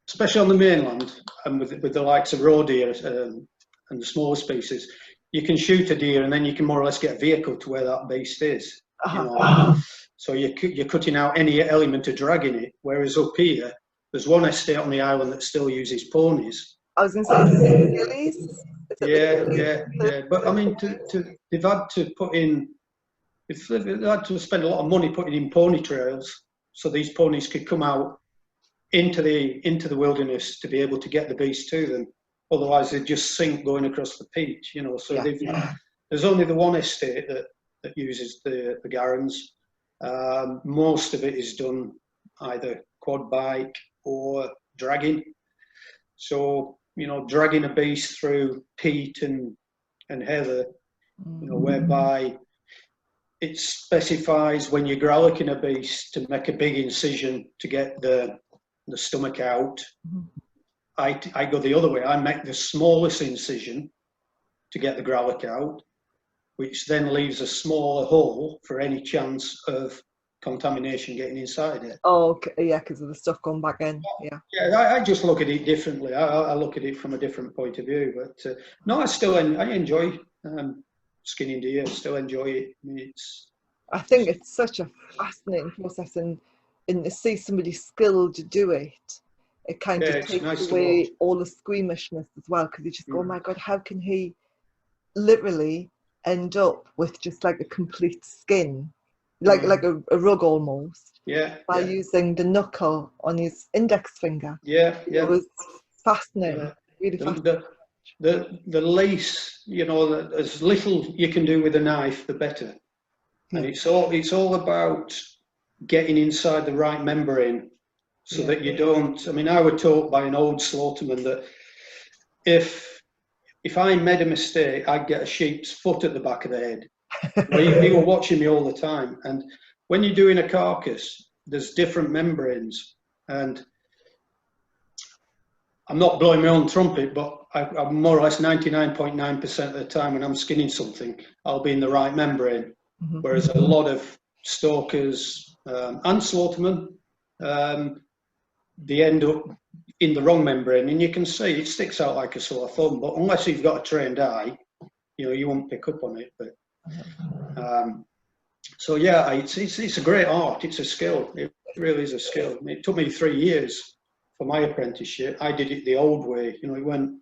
B: especially on the mainland, and with the likes of roe deer and the smaller species, you can shoot a deer and then you can more or less get a vehicle to where that beast is. You know? So you're cutting out any element of dragging it. Whereas up here, there's one estate on the island that still uses ponies.
A: I was going to say, gillies?
B: Yeah. But I mean, they've had to put in, they've had to spend a lot of money putting in pony trails so these ponies could come out into the wilderness to be able to get the beast to them. Otherwise, they'd just sink going across the peach, you know. So there's only the one estate that uses the Garans. Most of it is done either quad bike or dragging. So, you know, dragging a beast through peat and heather, you know, whereby it specifies when you're growlicking a beast to make a big incision to get the stomach out. I go the other way. I make the smallest incision to get the growlic out, which then leaves a smaller hole for any chance of contamination getting inside it.
A: Oh, okay. Yeah, because of the stuff going back in.
B: Yeah, I just look at it differently. I look at it from a different point of view. But no, I enjoy skinning deer. I still enjoy it.
A: I think it's such a fascinating process, and to see somebody skilled to do it, it kind of takes away all the squeamishness as well, because you just go, oh my God, how can he literally end up with just like a complete skin, like a rug almost, by using the knuckle on his index finger. It was fascinating, really fascinating.
B: The lace, you know, as little you can do with a knife, the better. And it's all about getting inside the right membrane, so that you don't. I mean, I was taught by an old slaughterman that if I made a mistake, I'd get a sheep's foot at the back of the head. Well, he were watching me all the time. And when you're doing a carcass, there's different membranes. And I'm not blowing my own trumpet, but I'm more or less 99.9% of the time when I'm skinning something, I'll be in the right membrane. Whereas a lot of stalkers and slaughtermen, they end up in the wrong membrane, and you can see it sticks out like a sore thumb. But unless you've got a trained eye, you know, you won't pick up on it. But so yeah, it's a great art. It's a skill. It really is a skill. I mean, it took me 3 years for my apprenticeship. I did it the old way. You know,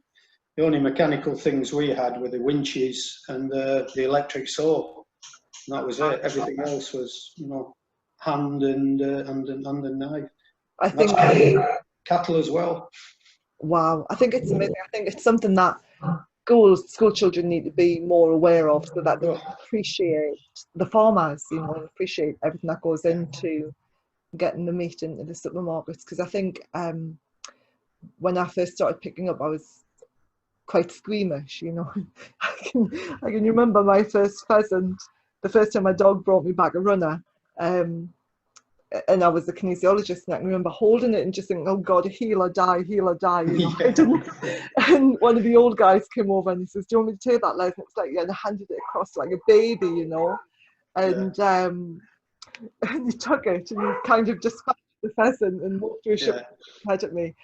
B: the only mechanical things we had were the winches and the electric saw. And that was it. Everything else was, you know, hand and a knife.
A: I think
B: cattle as well.
A: Wow, I think it's amazing. I think it's something that school children need to be more aware of, so that they appreciate the farmers, you know, and appreciate everything that goes into getting the meat into the supermarkets. Because I think when I first started picking up, I was quite squeamish, you know. I can remember my first pheasant, the first time my dog brought me back a runner, and I was a kinesiologist, and I can remember holding it and just thinking, oh God, heal or die, you know. I didn't. And one of the old guys came over and he says, do you want me to take that, Les? And it's like, yeah, and I handed it across like a baby, you know. And and he took it and he kind of dispatched the pheasant and walked through a ship at me.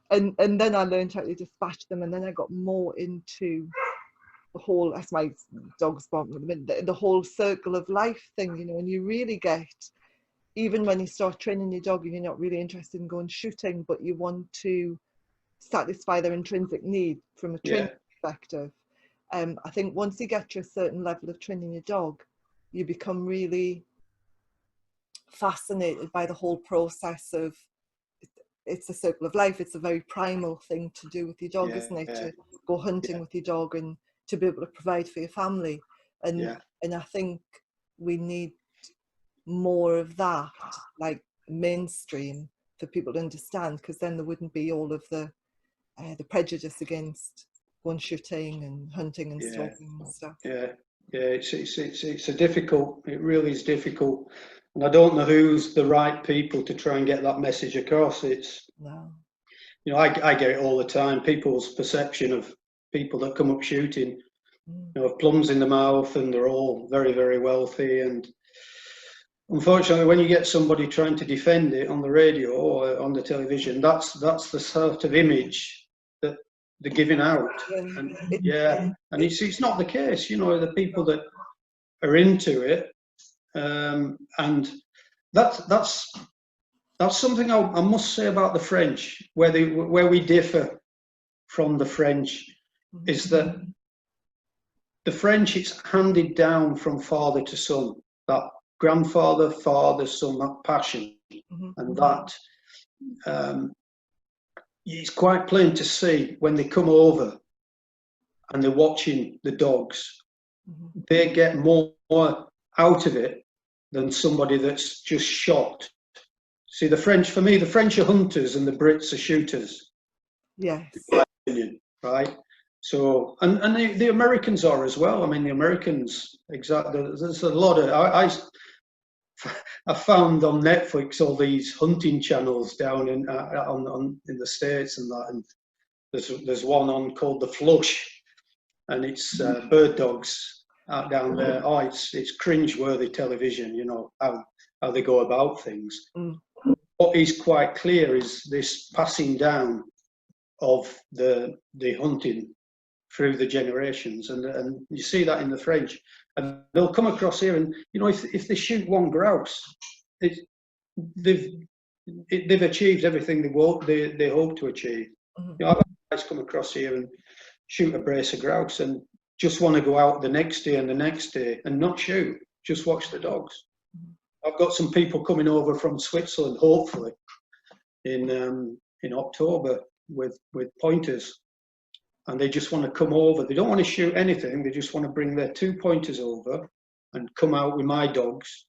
A: And then I learned how to dispatch them, and then I got more into the whole, that's my dog's barking at the minute, the whole circle of life thing, you know, and you really get, even when you start training your dog and you're not really interested in going shooting, but you want to satisfy their intrinsic need from a training perspective. I think once you get to a certain level of training your dog, you become really fascinated by the whole process of, it's a circle of life. It's a very primal thing to do with your dog, isn't it? To go hunting with your dog and to be able to provide for your family. And I think we need more of that, like mainstream, for people to understand, because then there wouldn't be all of the prejudice against going shooting and hunting and stalking and stuff.
B: It's a difficult, it really is difficult, and I don't know who's the right people to try and get that message across. It's, you know, I get it all the time, people's perception of people that come up shooting, you know, have plums in the mouth and they're all very, very wealthy, and unfortunately when you get somebody trying to defend it on the radio or on the television, that's the sort of image that they're giving out. And and it's not the case, you know. The people that are into it, and that's something I must say about the French, where we differ from the French, is that the French, it's handed down from father to son, that grandfather, father, son, that passion, and that it's quite plain to see when they come over and they're watching the dogs, they get more out of it than somebody that's just shot. See, the French, for me, the French are hunters and the Brits are shooters.
A: Yes.
B: In my opinion, right? So, and the Americans are as well. I mean, the Americans, exactly. There's a lot of, I found on Netflix all these hunting channels down in the States and that, and there's one on called The Flush, and it's bird dogs out down there. Oh, it's cringe-worthy television, you know, how they go about things. What is quite clear is this passing down of the hunting through the generations, and you see that in the French. And they'll come across here, and you know, if they shoot one grouse, they've achieved everything they hope to achieve. You know, I've had guys come across here and shoot a brace of grouse and just want to go out the next day and the next day and not shoot, just watch the dogs. I've got some people coming over from Switzerland, hopefully in October with pointers, and they just want to come over. They don't want to shoot anything. They just want to bring their 2 pointers over and come out with my dogs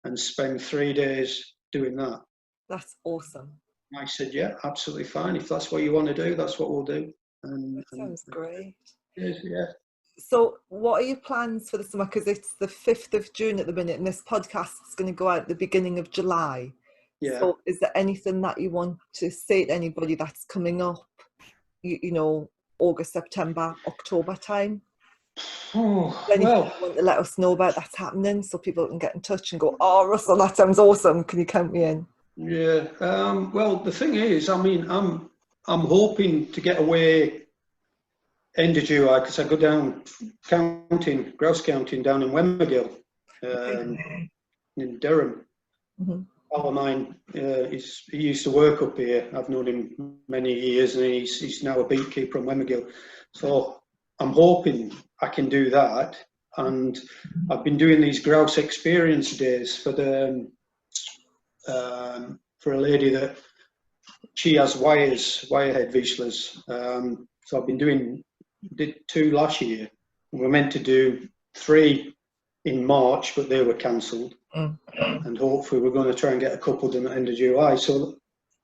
B: and spend 3 days doing that.
A: That's awesome.
B: I said, yeah, absolutely fine. If that's what you want to do, that's what we'll do. And
A: sounds great.
B: Yeah.
A: So what are your plans for the summer? Because it's the 5th of June at the minute, and this podcast is going to go out at the beginning of July. Yeah. So is there anything that you want to say to anybody that's coming up, you know, August, September, October time? Anything you want to let us know about that's happening, so people can get in touch and go, oh, Russell, that sounds awesome. Can you count me in?
B: Yeah. Well, the thing is, I mean, I'm hoping to get away end of July, because I go down grouse counting down in Wemmergill, in Durham. Pal of mine, he used to work up here. I've known him many years, and he's now a beekeeper in Wemmergill. So I'm hoping I can do that. And I've been doing these grouse experience days for a lady that she has wirehead Vizslas. So I've been did 2 last year. We were meant to do 3 in March, but they were cancelled. And hopefully we're going to try and get a couple done at the end of July. So,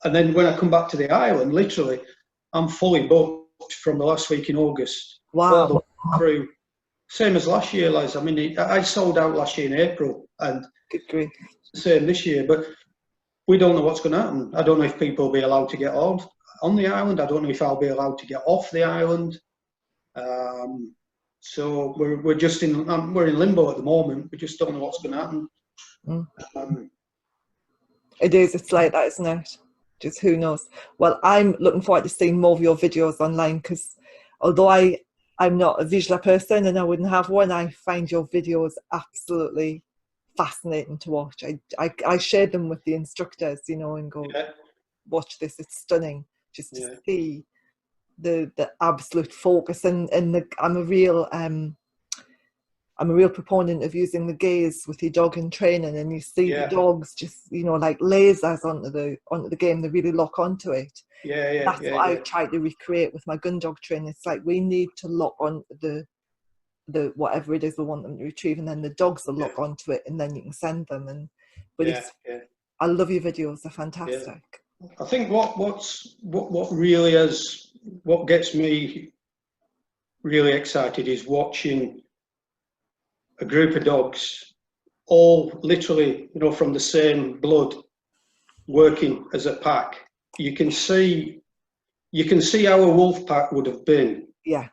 B: and then when I come back to the island, literally, I'm fully booked from the last week in August.
A: Wow.
B: All the way through. Same as last year, Les. I mean, I sold out last year in April, and
A: Good grief.
B: same this year. But we don't know what's going to happen. I don't know if people will be allowed to get on the island. I don't know if I'll be allowed to get off the island. So we're just in limbo at the moment. We just don't know what's going to happen.
A: It is. It's like that, isn't it? Just who knows. Well, I'm looking forward to seeing more of your videos online, because although I'm not a Vizsla person and I wouldn't have one, I find your videos absolutely fascinating to watch. I share them with the instructors, you know, and go, watch this. It's stunning just to see the absolute focus, and I'm a real proponent of using the gaze with your dog in training, and you see the dogs just, you know, like lasers onto the game. They really lock onto it. That's what I've tried to recreate with my gundog training. It's like we need to lock on the whatever it is we want them to retrieve, and then the dogs will lock onto it, and then you can send them. I love your videos. They're fantastic.
B: I think what gets me really excited is watching a group of dogs, all literally, you know, from the same blood, working as a pack. You can see how a wolf pack would have been, you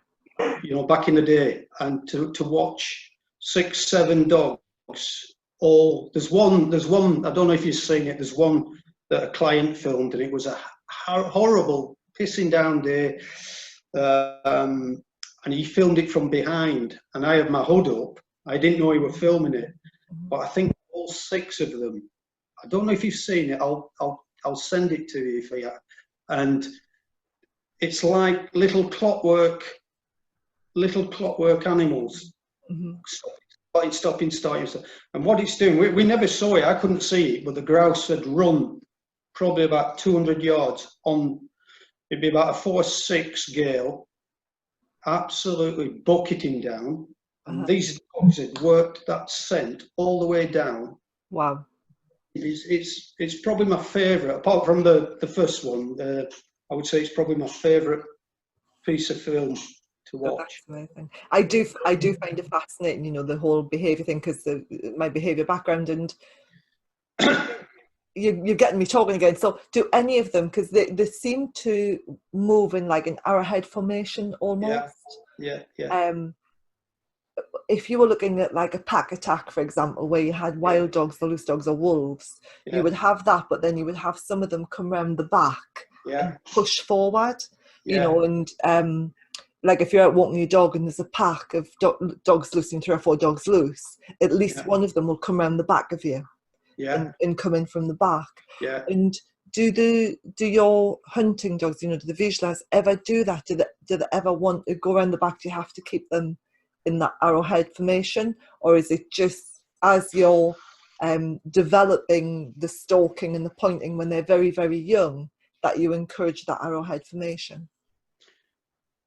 B: know, back in the day, and to watch 6, 7 dogs. All there's one. I don't know if you've seen it. There's one that a client filmed, and it was a horrible pissing down day, and he filmed it from behind, and I had my hood up. I didn't know he were filming it, but I think all 6 of them. I don't know if you've seen it. I'll send it to you if you have. And it's like little clockwork animals, stopping. And what it's doing, we never saw it. I couldn't see it, but the grouse had run probably about 200 yards on. It'd be about a 4-6 gale, absolutely bucketing down. And these dogs had worked that scent all the way down.
A: Wow.
B: It's probably my favourite, apart from the first one. I would say it's probably my favourite piece of film to watch.
A: That's amazing. I do find it fascinating, you know, the whole behaviour thing, because my behaviour background, and you're getting me talking again. So do any of them, because they seem to move in like an arrowhead formation almost.
B: Yeah.
A: If you were looking at like a pack attack, for example, where you had wild dogs or loose dogs or wolves, you would have that, but then you would have some of them come around the back and push forward, you know, and like if you're out walking your dog and there's a pack of dogs loose and 3 or 4 dogs loose, at least one of them will come around the back of you and come in from the back. And do your hunting dogs, you know, do the Vizslas ever do that? Do they ever want to go around the back? Do you have to keep them in that arrowhead formation, or is it just as you're developing the stalking and the pointing when they're very, very young that you encourage that arrowhead formation?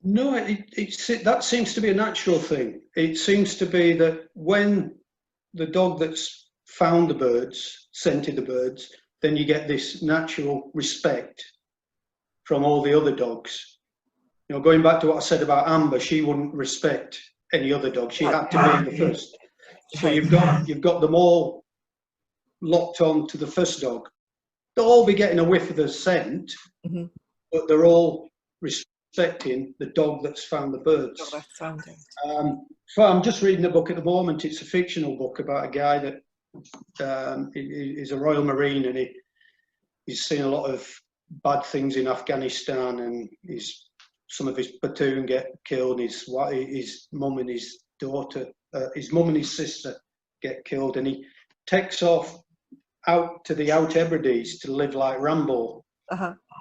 B: No, that seems to be a natural thing. It seems to be that when the dog that's found the birds, scented the birds, then you get this natural respect from all the other dogs. You know, going back to what I said about Amber, she wouldn't respect any other dog. She had to be the first. So you've got them all locked on to the first dog. They'll all be getting a whiff of the scent, but they're all respecting the dog that's found the birds. So I'm just reading a book at the moment. It's a fictional book about a guy that is a Royal Marine, and he's seen a lot of bad things in Afghanistan, and some of his platoon get killed, his mum and his daughter, his mum and his sister get killed, and he takes off out to the Out Hebrides to live like Rambo.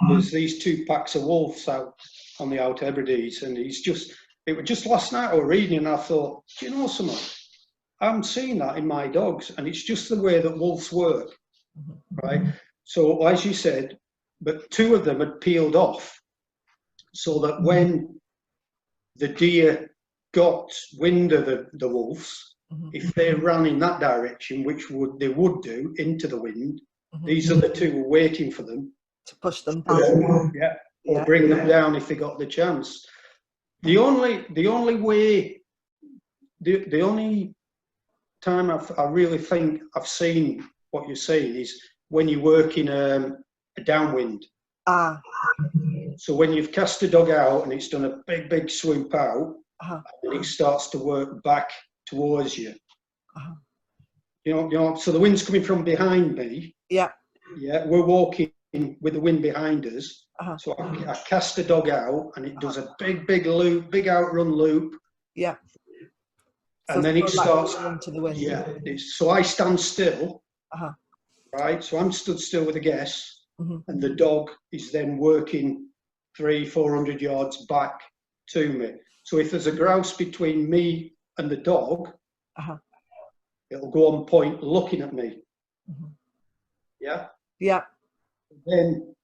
B: There's these 2 packs of wolves out on the Out Hebrides, and it was just last night I was reading, and I thought, do you know something? I'm seeing that in my dogs, and it's just the way that wolves work, right? So as you said, but 2 of them had peeled off, so that when the deer got wind of the wolves, if they ran in that direction, which they would do into the wind, these other 2 were waiting for them
A: to push them back.
B: or bring them down if they got the chance. The only time I really think I've seen what you're saying is when you work in a downwind. So when you've cast a dog out and it's done a big swoop out, and it starts to work back towards you. You know, so the wind's coming from behind me. Yeah, we're walking with the wind behind us. So I cast the dog out, and it does a big loop, big outrun loop. Yeah. And so then it starts into the wind. So I stand still. Right. So I'm stood still with a guess, and the dog is then working 300-400 yards back to me. So if there's a grouse between me and the dog, it'll go on point looking at me. Yeah. Yeah. Then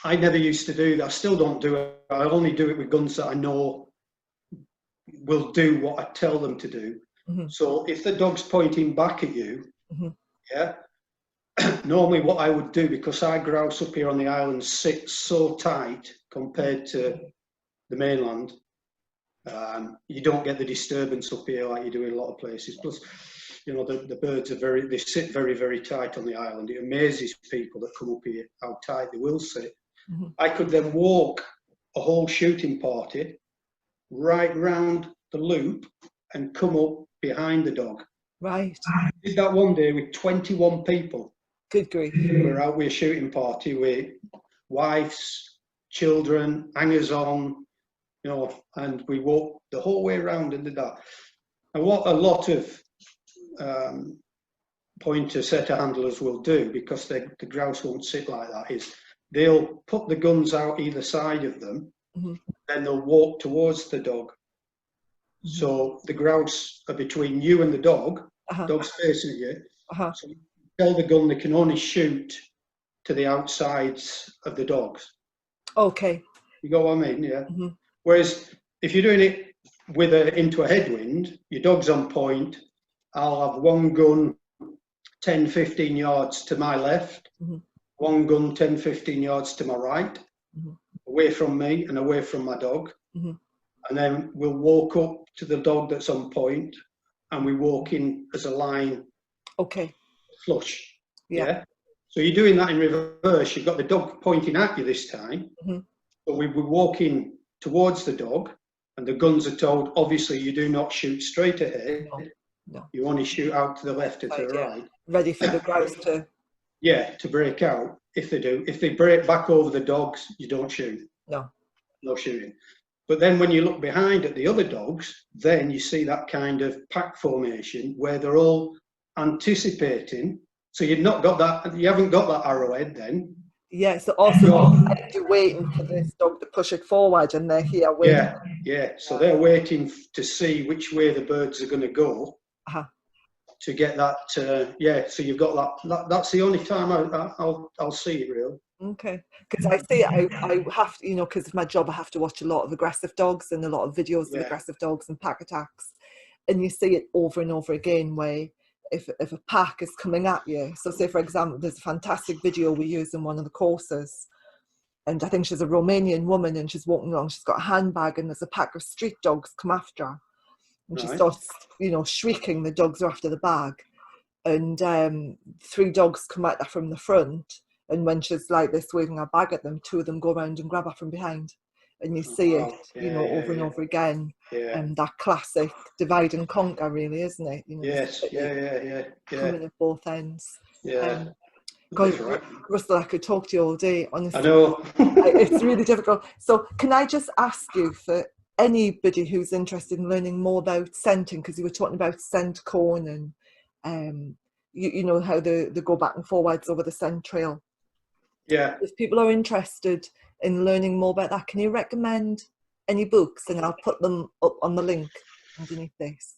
B: I never used to do that. I still don't do it. I only do it with guns that I know will do what I tell them to do. So if the dog's pointing back at you, yeah, normally what I would do, because our grouse up here on the island sit so tight compared to the mainland, you don't get the disturbance up here like you do in a lot of places. Plus, you know, the birds are they sit very tight on the island. It amazes people that come up here how tight they will sit. I could then walk a whole shooting party right round the loop and come up behind the dog. Right. I did that one day with 21 people. Good grief. We were out with a shooting party with wives, children, hangers on, you know, and we walked the whole way around and did that. And what a lot of pointer setter handlers will do, because the grouse won't sit like that, is they'll put the guns out either side of them, then they'll walk towards the dog. So the grouse are between you and the dog, dog's facing at you. So you tell the gun they can only shoot to the outsides of the dogs. Okay. You got what I mean? Yeah. Whereas if you're doing it with into a headwind, your dog's on point, I'll have one gun 10-15 yards to my left, one gun 10-15 yards to my right, away from me and away from my dog. And then we'll walk up to the dog that's on point, and we walk in as a line. Okay. Flush. Yeah. So you're doing that in reverse. You've got the dog pointing at you this time, but we were walking towards the dog, and the guns are told, obviously, you do not shoot straight ahead. No. You only shoot out to the left or to the right. Ready for the grouse to... Yeah, to break out, if they do. If they break back over the dogs, you don't shoot. No. No shooting. But then when you look behind at the other dogs, then you see that kind of pack formation where they're all anticipating. So you've not got that, you haven't got that arrowhead then. Yeah, so also you're waiting for this dog to push it forward, and they're here waiting. Yeah. So they're waiting to see which way the birds are going to go to get that. So you've got that. That's the only time I'll see it, really. Okay, because I see it, I have to, you know, because of my job, I have to watch a lot of aggressive dogs and a lot of videos of aggressive dogs and pack attacks, and you see it over and over again where if a pack is coming at you. So say, for example, there's a fantastic video we use in one of the courses, and I think she's a Romanian woman, and she's walking along, she's got a handbag, and there's a pack of street dogs come after her, and she starts, you know, shrieking. The dogs are after the bag, and 3 dogs come at her from the front. And when she's like this, waving her bag at them, 2 of them go around and grab her from behind. And you see it, you know, over and over again. And that classic divide and conquer, really, isn't it? You know, yes, coming at both ends. Yeah. God, Russell, I could talk to you all day, honestly. I know. It's really difficult. So can I just ask you, for anybody who's interested in learning more about scenting, because you were talking about scent cone and, you know, how they go back and forwards over the scent trail. Yeah. If people are interested in learning more about that, can you recommend any books? And I'll put them up on the link underneath this.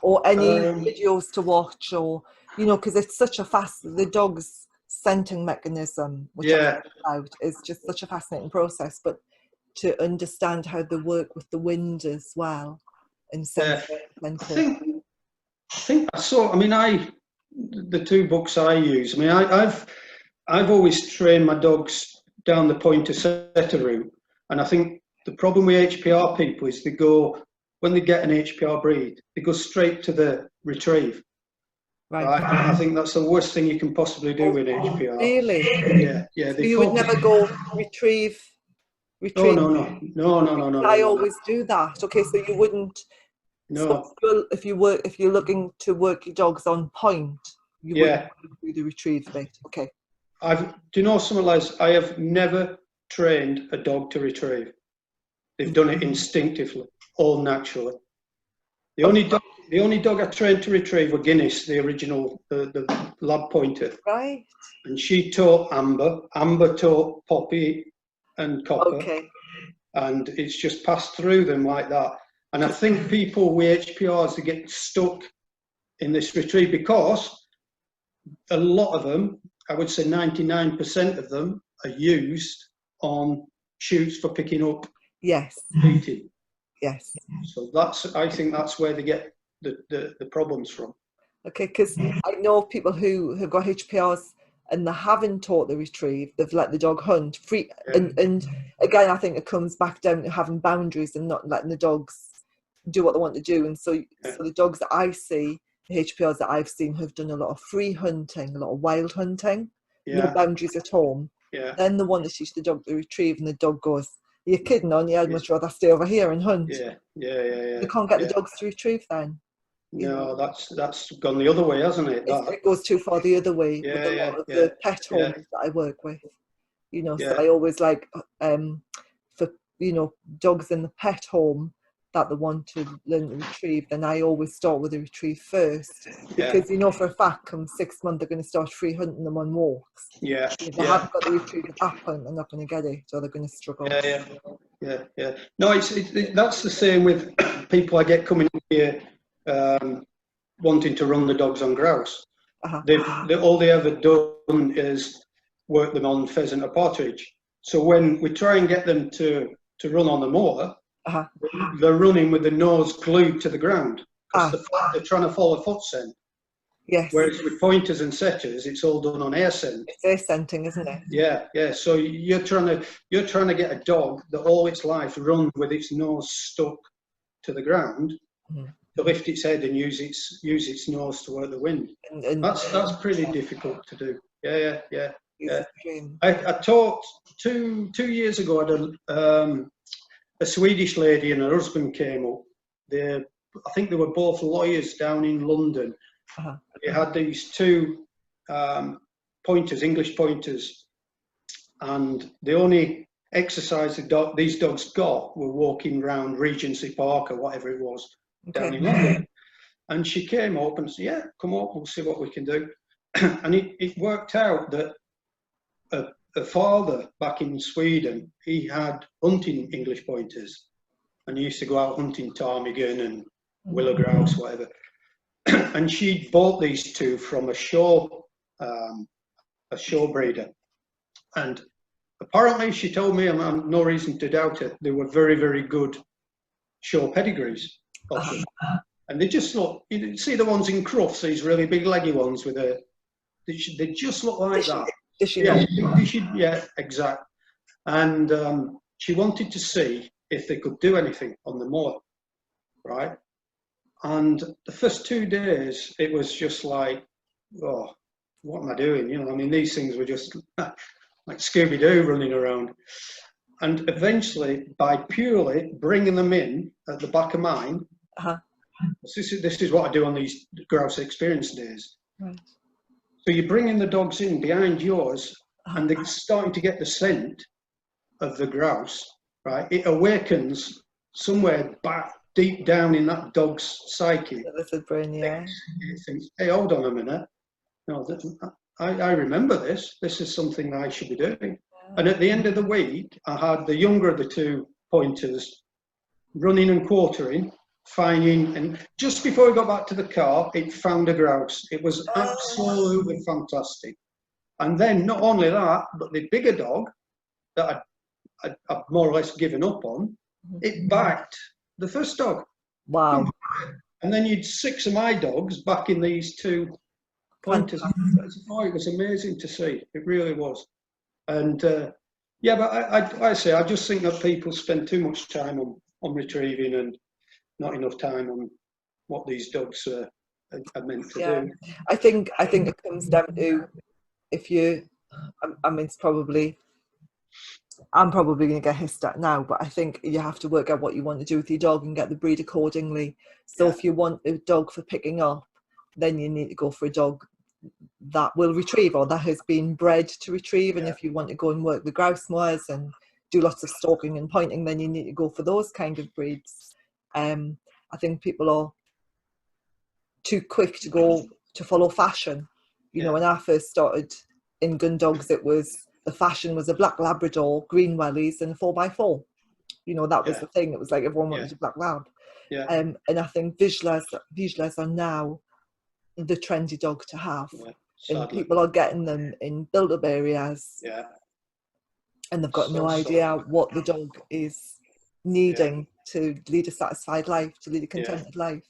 B: Or any videos to watch, or, you know, because it's such a the dog's scenting mechanism, which I about, is just such a fascinating process. But to understand how they work with the wind as well, and scenting. I think I saw. I mean, the 2 books I use. I mean, I've always trained my dogs down the pointer setter route. And I think the problem with HPR people is when they get an HPR breed, they go straight to the retrieve. Right. And I think that's the worst thing you can possibly do with HPR.
A: Really?
B: Yeah.
A: So you would never go retrieve.
B: Oh, no.
A: I always do that. Okay, so you wouldn't.
B: No.
A: So if you're looking to work your dogs on point, you wouldn't do the retrieve bit. Okay.
B: Do you know something, Les? I have never trained a dog to retrieve. They've done it instinctively, all naturally. The only dog I trained to retrieve were Guinness, the original, the lab pointer.
A: Right.
B: And she taught Amber. Amber taught Poppy and Copper.
A: Okay.
B: And it's just passed through them like that. And I think people with HPRs, they get stuck in this retrieve because a lot of them, I would say 99% of them, are used on shoots for picking up.
A: Yes.
B: Eating.
A: Yes.
B: So I think that's where they get the problems from.
A: Okay, because I know people who have got HPRs and they haven't taught the retrieve. They've let the dog hunt free, and again, I think it comes back down to having boundaries and not letting the dogs do what they want to do. And so the dogs that I see, the HPRs that I've seen, have done a lot of free hunting, a lot of wild hunting, no boundaries at home.
B: Yeah.
A: Then the one that teach the dog to retrieve, and the dog goes, "You're kidding, aren't you? I'd much rather stay over here and hunt."
B: Yeah.
A: You can't get the dogs to retrieve then.
B: No, that's gone the other way, hasn't it?
A: It goes too far the other way with a lot of the pet homes that I work with. So I always like for dogs in the pet home that they want to learn to retrieve, then I always start with the retrieve first, because for a fact come 6 months they're going to start free hunting them on walks. If they haven't got the retrieve at that point, they're not going to get it, or they're going to struggle.
B: Yeah. No, that's the same with people I get coming here wanting to run the dogs on grouse. All they ever done is work them on pheasant or partridge. So when we try and get them to run on the moor, they're running with the nose glued to the ground because they're trying to follow foot scent.
A: Yes.
B: Whereas with pointers and setters, it's all done on air scent.
A: It's air scenting, isn't it?
B: Yeah. So you're trying to get a dog that all its life runs with its nose stuck to the ground, to lift its head and use its nose to work the wind. And that's pretty difficult to do. Yeah. I taught 2 years ago. I had a Swedish lady and her husband came up. I think they were both lawyers down in London. They had these 2 pointers, English pointers, and the only exercise these dogs got were walking around Regency Park or whatever it was down in London. And she came up and said, "Yeah, come up, we'll see what we can do." And it worked out that a father back in Sweden, he had hunting English pointers, and he used to go out hunting ptarmigan and willow grouse, whatever. And she bought these 2 from a show breeder, and apparently she told me, and I have no reason to doubt it, they were very, very good show pedigrees. And they just look, you see the ones in Crufts, these really big leggy ones with they just look like that. Yeah, exact. And she wanted to see if they could do anything on the moor, right? And the first 2 days, it was just like, oh, what am I doing? These things were just like Scooby-Doo running around. And eventually, by purely bringing them in at the back of mine, this is what I do on these grouse experience days.
A: Right.
B: So you're bringing the dogs in behind yours, and they're starting to get the scent of the grouse, right? It awakens somewhere back deep down in that dog's psyche.
A: That's a brain, yeah.
B: It thinks, hey, hold on a minute. No, I remember this. This is something I should be doing. Yeah. And at the end of the week, I had the younger of the 2 pointers running and quartering, finding, and just before we got back to the car, it found a grouse. It was absolutely fantastic. And then not only that, but the bigger dog that I'd more or less given up on, it backed the first dog.
A: Wow.
B: And then you'd 6 of my dogs backing these 2 pointers. Oh, it was amazing to see. It really was. And Yeah, but I say I just think that people spend too much time on retrieving and not enough time on what these dogs are meant to do.
A: I think it comes down to, if you, I mean, I'm probably going to get hissed at now, but I think you have to work out what you want to do with your dog and get the breed accordingly. So if you want a dog for picking up, then you need to go for a dog that will retrieve, or that has been bred to retrieve. And if you want to go and work the grouse moors and do lots of stalking and pointing, then you need to go for those kind of breeds. I think people are too quick to go to follow fashion. You know, when I first started in gun dogs, the fashion was a black Labrador, green wellies, and a 4x4. You know, that was the thing. It was like everyone wanted a black lab. And I think Vizslas are now the trendy dog to have. And people are getting them in built-up areas. And they've got no idea what the dog is needing to lead a satisfied life, to lead a contented life.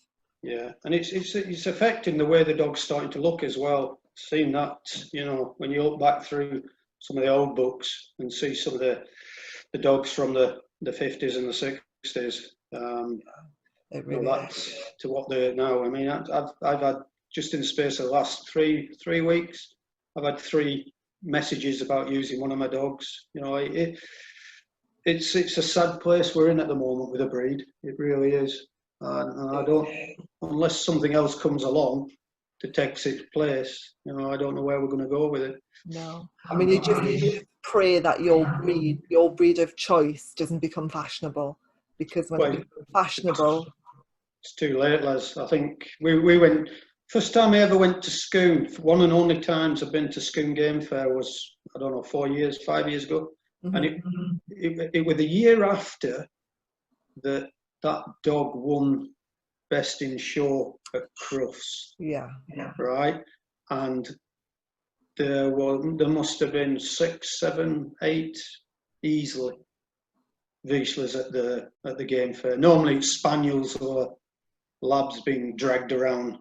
B: Yeah, and it's affecting the way the dog's starting to look as well. Seeing that, you know, when you look back through some of the old books and see some of the dogs from the 50s and the 60s,
A: it really
B: that's to what they're now. I mean, I've had, just in the space of the last three weeks, I've had 3 messages about using one of my dogs. You know, it's a sad place we're in at the moment with a breed. It really is. And I don't, unless something else comes along to take its place, you know, I don't know where we're going to go with it.
A: No, I mean, you just need to pray that your breed of choice doesn't become fashionable, because when it becomes fashionable,
B: it's too late, Les. I think we went. First time I ever went to Scone, one and only times I've been to Scone Game Fair was, I don't know, 5 years ago, and it was the year after that dog won Best in Show at Crufts. Right, and there must have been 6, 7, 8 easily Vizslas at the game fair. Normally it's spaniels or labs being dragged around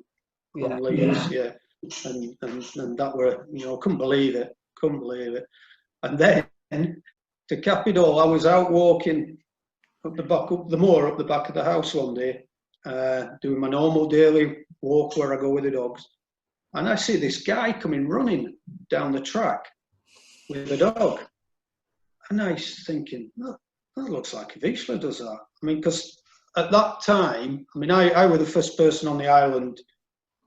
B: on leads, and that were, you know, couldn't believe it. And then to cap it all, I was out walking up the moor up the back of the house one day, doing my normal daily walk where I go with the dogs, and I see this guy coming running down the track with a dog, and I was thinking, oh, that looks like a Vizsla does that. I mean, because at that time, I mean, I was the first person on the island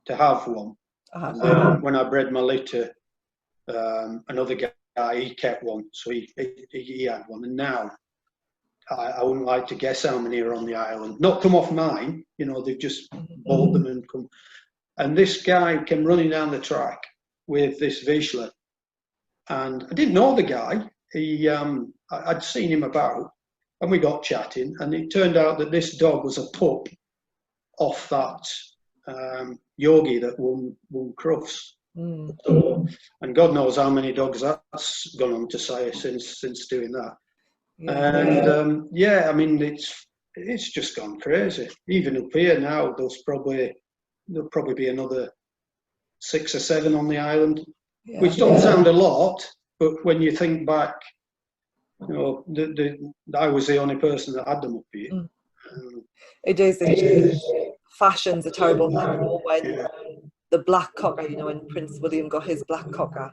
B: to have one. And then when I bred my litter, another guy, he kept one, so he had one, and now I wouldn't like to guess how many are on the island. Not come off mine, you know, they've just bought them and come. And this guy came running down the track with this Vizsla, and I didn't know the guy. I'd seen him about, and we got chatting, and it turned out that this dog was a pup off that Yogi that won Crufts. So, and God knows how many dogs that's gone on to sire since doing that. And I mean, it's just gone crazy. Even up here now, there'll probably be another 6 or 7 on the island, which doesn't sound a lot, but when you think back, you know, I was the only person that had them up here.
A: It is. Fashion's a terrible thing. When the black cocker, you know, when Prince William got his black cocker,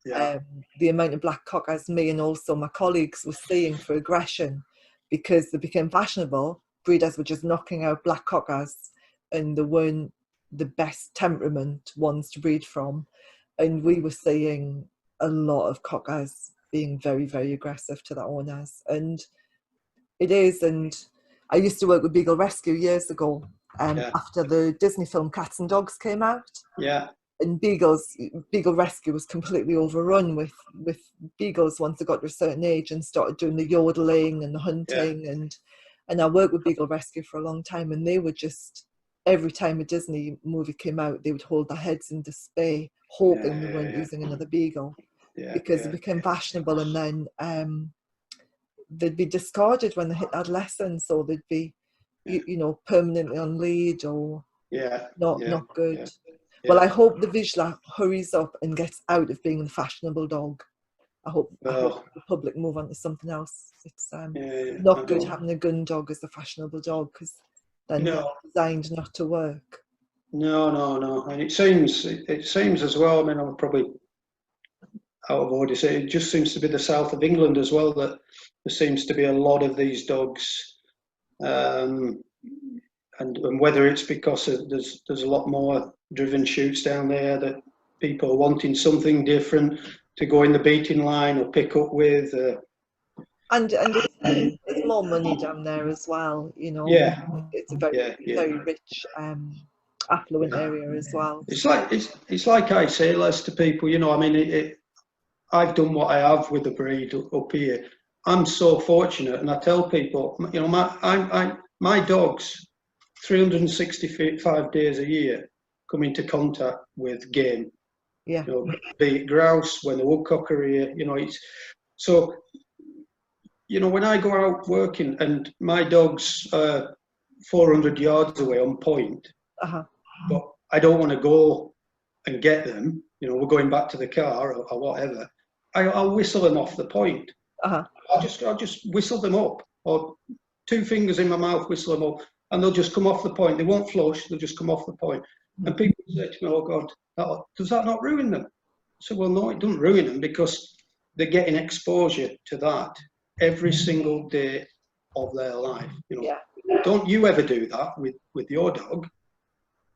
A: the amount of black cockers me and also my colleagues were seeing for aggression, because they became fashionable. Breeders were just knocking out black cockers, and they weren't the best temperament ones to breed from. And we were seeing a lot of cockers being very, very aggressive to their owners. And it is, and I used to work with Beagle Rescue years ago, after the Disney film Cats and Dogs came out. And Beagle Rescue was completely overrun with beagles once they got to a certain age and started doing the yodeling and the hunting. And I worked with Beagle Rescue for a long time, and they were just, every time a Disney movie came out, they would hold their heads in despair, hoping they weren't using another beagle, because it became fashionable, and then they'd be discarded when they hit adolescence, or they'd be, you know, permanently on lead, or not good. Well, I hope the Vizsla hurries up and gets out of being the fashionable dog. I hope
B: Well,
A: the public move on to something else. It's
B: yeah,
A: not good having a gun dog as a fashionable dog, because then
B: no,
A: they're designed not to work.
B: no, and it seems as well. I mean, I'm probably out of order. It just seems to be the south of England as well that there seems to be a lot of these dogs, and whether it's because there's a lot more driven shoots down there that people are wanting something different to go in the beating line or pick up with.
A: And there's more money down there as well. You know,
B: Yeah,
A: it's a very
B: yeah.
A: very rich, affluent
B: Yeah.
A: area as well.
B: It's like I say, Les, to people. You know, I mean, I've done what I have with the breed up here. I'm so fortunate, and I tell people, you know, my dogs, 365 days a year, come into contact with game.
A: Yeah.
B: You know, be it grouse, when the woodcock are here. You know, it's so. You know, when I go out working and my dog's 400 yards away on point, but I don't want to go and get them, you know, we're going back to the car or whatever, I'll whistle them off the point. I'll just whistle them up, or 2 fingers in my mouth, whistle them up, and they'll just come off the point. They won't flush, they'll just come off the point. And people say to me, oh God, does that not ruin them? I said, well, no, it doesn't ruin them, because they're getting exposure to that every single day of their life. You know, don't you ever do that with your dog.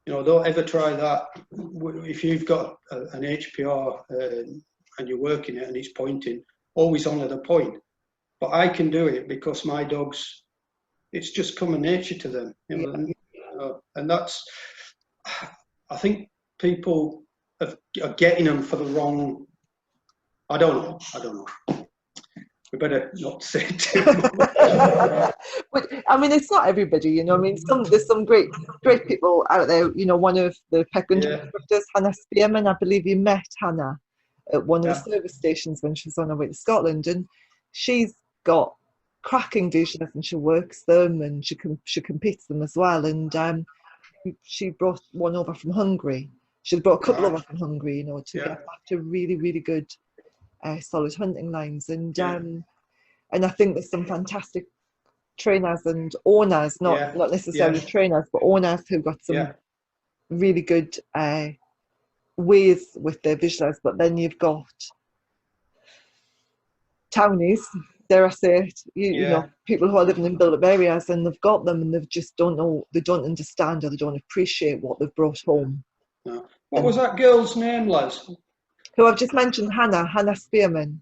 B: You know, don't ever try that if you've got an HPR and you're working it and it's pointing, always honour the point. But I can do it because my dogs, it's just common nature to them. You know, and that's, I think people are getting them for the wrong. I don't know. We better not say too much.
A: But I mean, it's not everybody, you know. I mean, there's some great people out there. You know, one of the pet instructors, Hannah Spearman, I believe you met Hannah at one of the service stations when she was on her way to Scotland, and she's got cracking Vizslas and she works them and she competes them as well. And she brought one over from Hungary. She's brought a couple over from Hungary, you know, to get back to really, really good solid hunting lines. And I think there's some fantastic trainers and owners, not necessarily trainers, but owners who got some really good ways with their Vizslas. But then you've got townies, dare I say it, you know, people who are living in built-up areas and they've got them and they just don't know, they don't understand or they don't appreciate what they've brought home.
B: No. What was that girl's name, Les?
A: Who I've just mentioned, Hannah Spearman,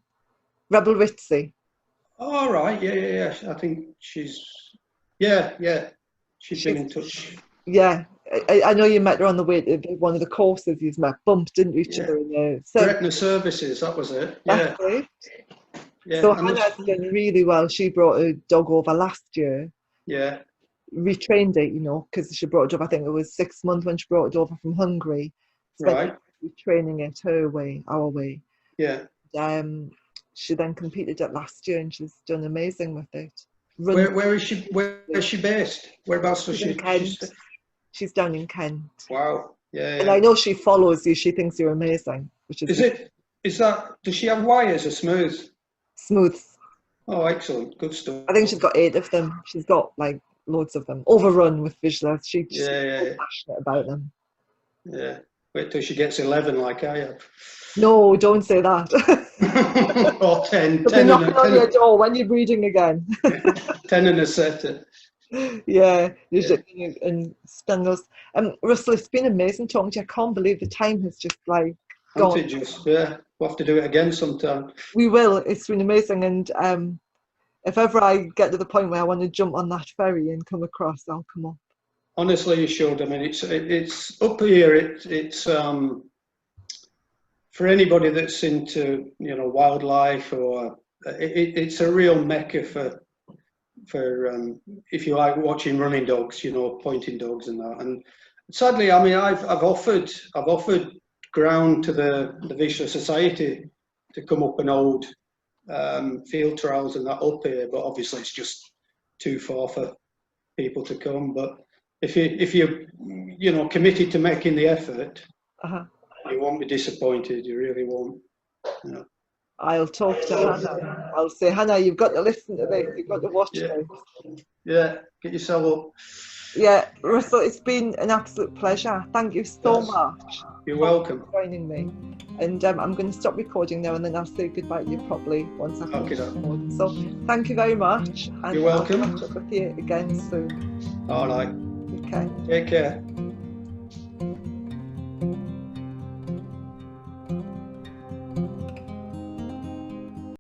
A: Rebel Ritzy.
B: Oh, right, yeah. I think she's she's been in touch.
A: Yeah, I know you met her on the way to one of the courses you've met, bumped into each other in the
B: Gretna Services, that was it.
A: That's it. So Hannah's done really well. She brought a dog over last year.
B: Yeah.
A: Retrained it, you know, because she brought it over, I think it was 6 months when she brought it over from Hungary.
B: Right.
A: Retraining it her way, our way.
B: Yeah.
A: She then competed it last year and she's done amazing with it.
B: Where is she based? Whereabouts was she?
A: Kent. She's down in Kent.
B: Wow. Yeah.
A: And I know she follows you. She thinks you're amazing.
B: Does she have wires or smooth?
A: Smooth.
B: Oh, excellent. Good stuff.
A: I think she's got 8 of them. She's got like loads of them. Overrun with Vizslas. She's so passionate about them.
B: Yeah. Wait till she gets 11 like I have.
A: No, don't say that.
B: Or 10.
A: They'll be knocking on your door when you're breeding again.
B: 10 and a setter.
A: Yeah. And spend Russell, it's been amazing talking to you. I can't believe the time has just like gone.
B: Yeah, we'll have to do it again sometime.
A: We will. It's been amazing. And if ever I get to the point where I want to jump on that ferry and come across, I'll come up.
B: Honestly, you should. I mean, it's up here. It's for anybody that's into, you know, wildlife, or it's a real mecca for if you like watching running dogs, you know, pointing dogs and that. And sadly, I mean, I've offered ground to the Vizsla Society to come up and hold field trials and that up here, but obviously it's just too far for people to come. But if you're you know, committed to making the effort, you won't be disappointed. You really won't. You know.
A: I'll talk to Hannah. I'll say, Hannah, you've got to listen to this. You've got to watch this.
B: Yeah, get yourself up.
A: Yeah, Russell, it's been an absolute pleasure. Thank you so much.
B: You're welcome.
A: For joining me. And I'm going to stop recording now, and then I'll say goodbye to you properly once I've finished recording. So thank you very much. And
B: you're welcome.
A: I'll catch up with you again soon.
B: All right.
A: Okay.
B: Take care.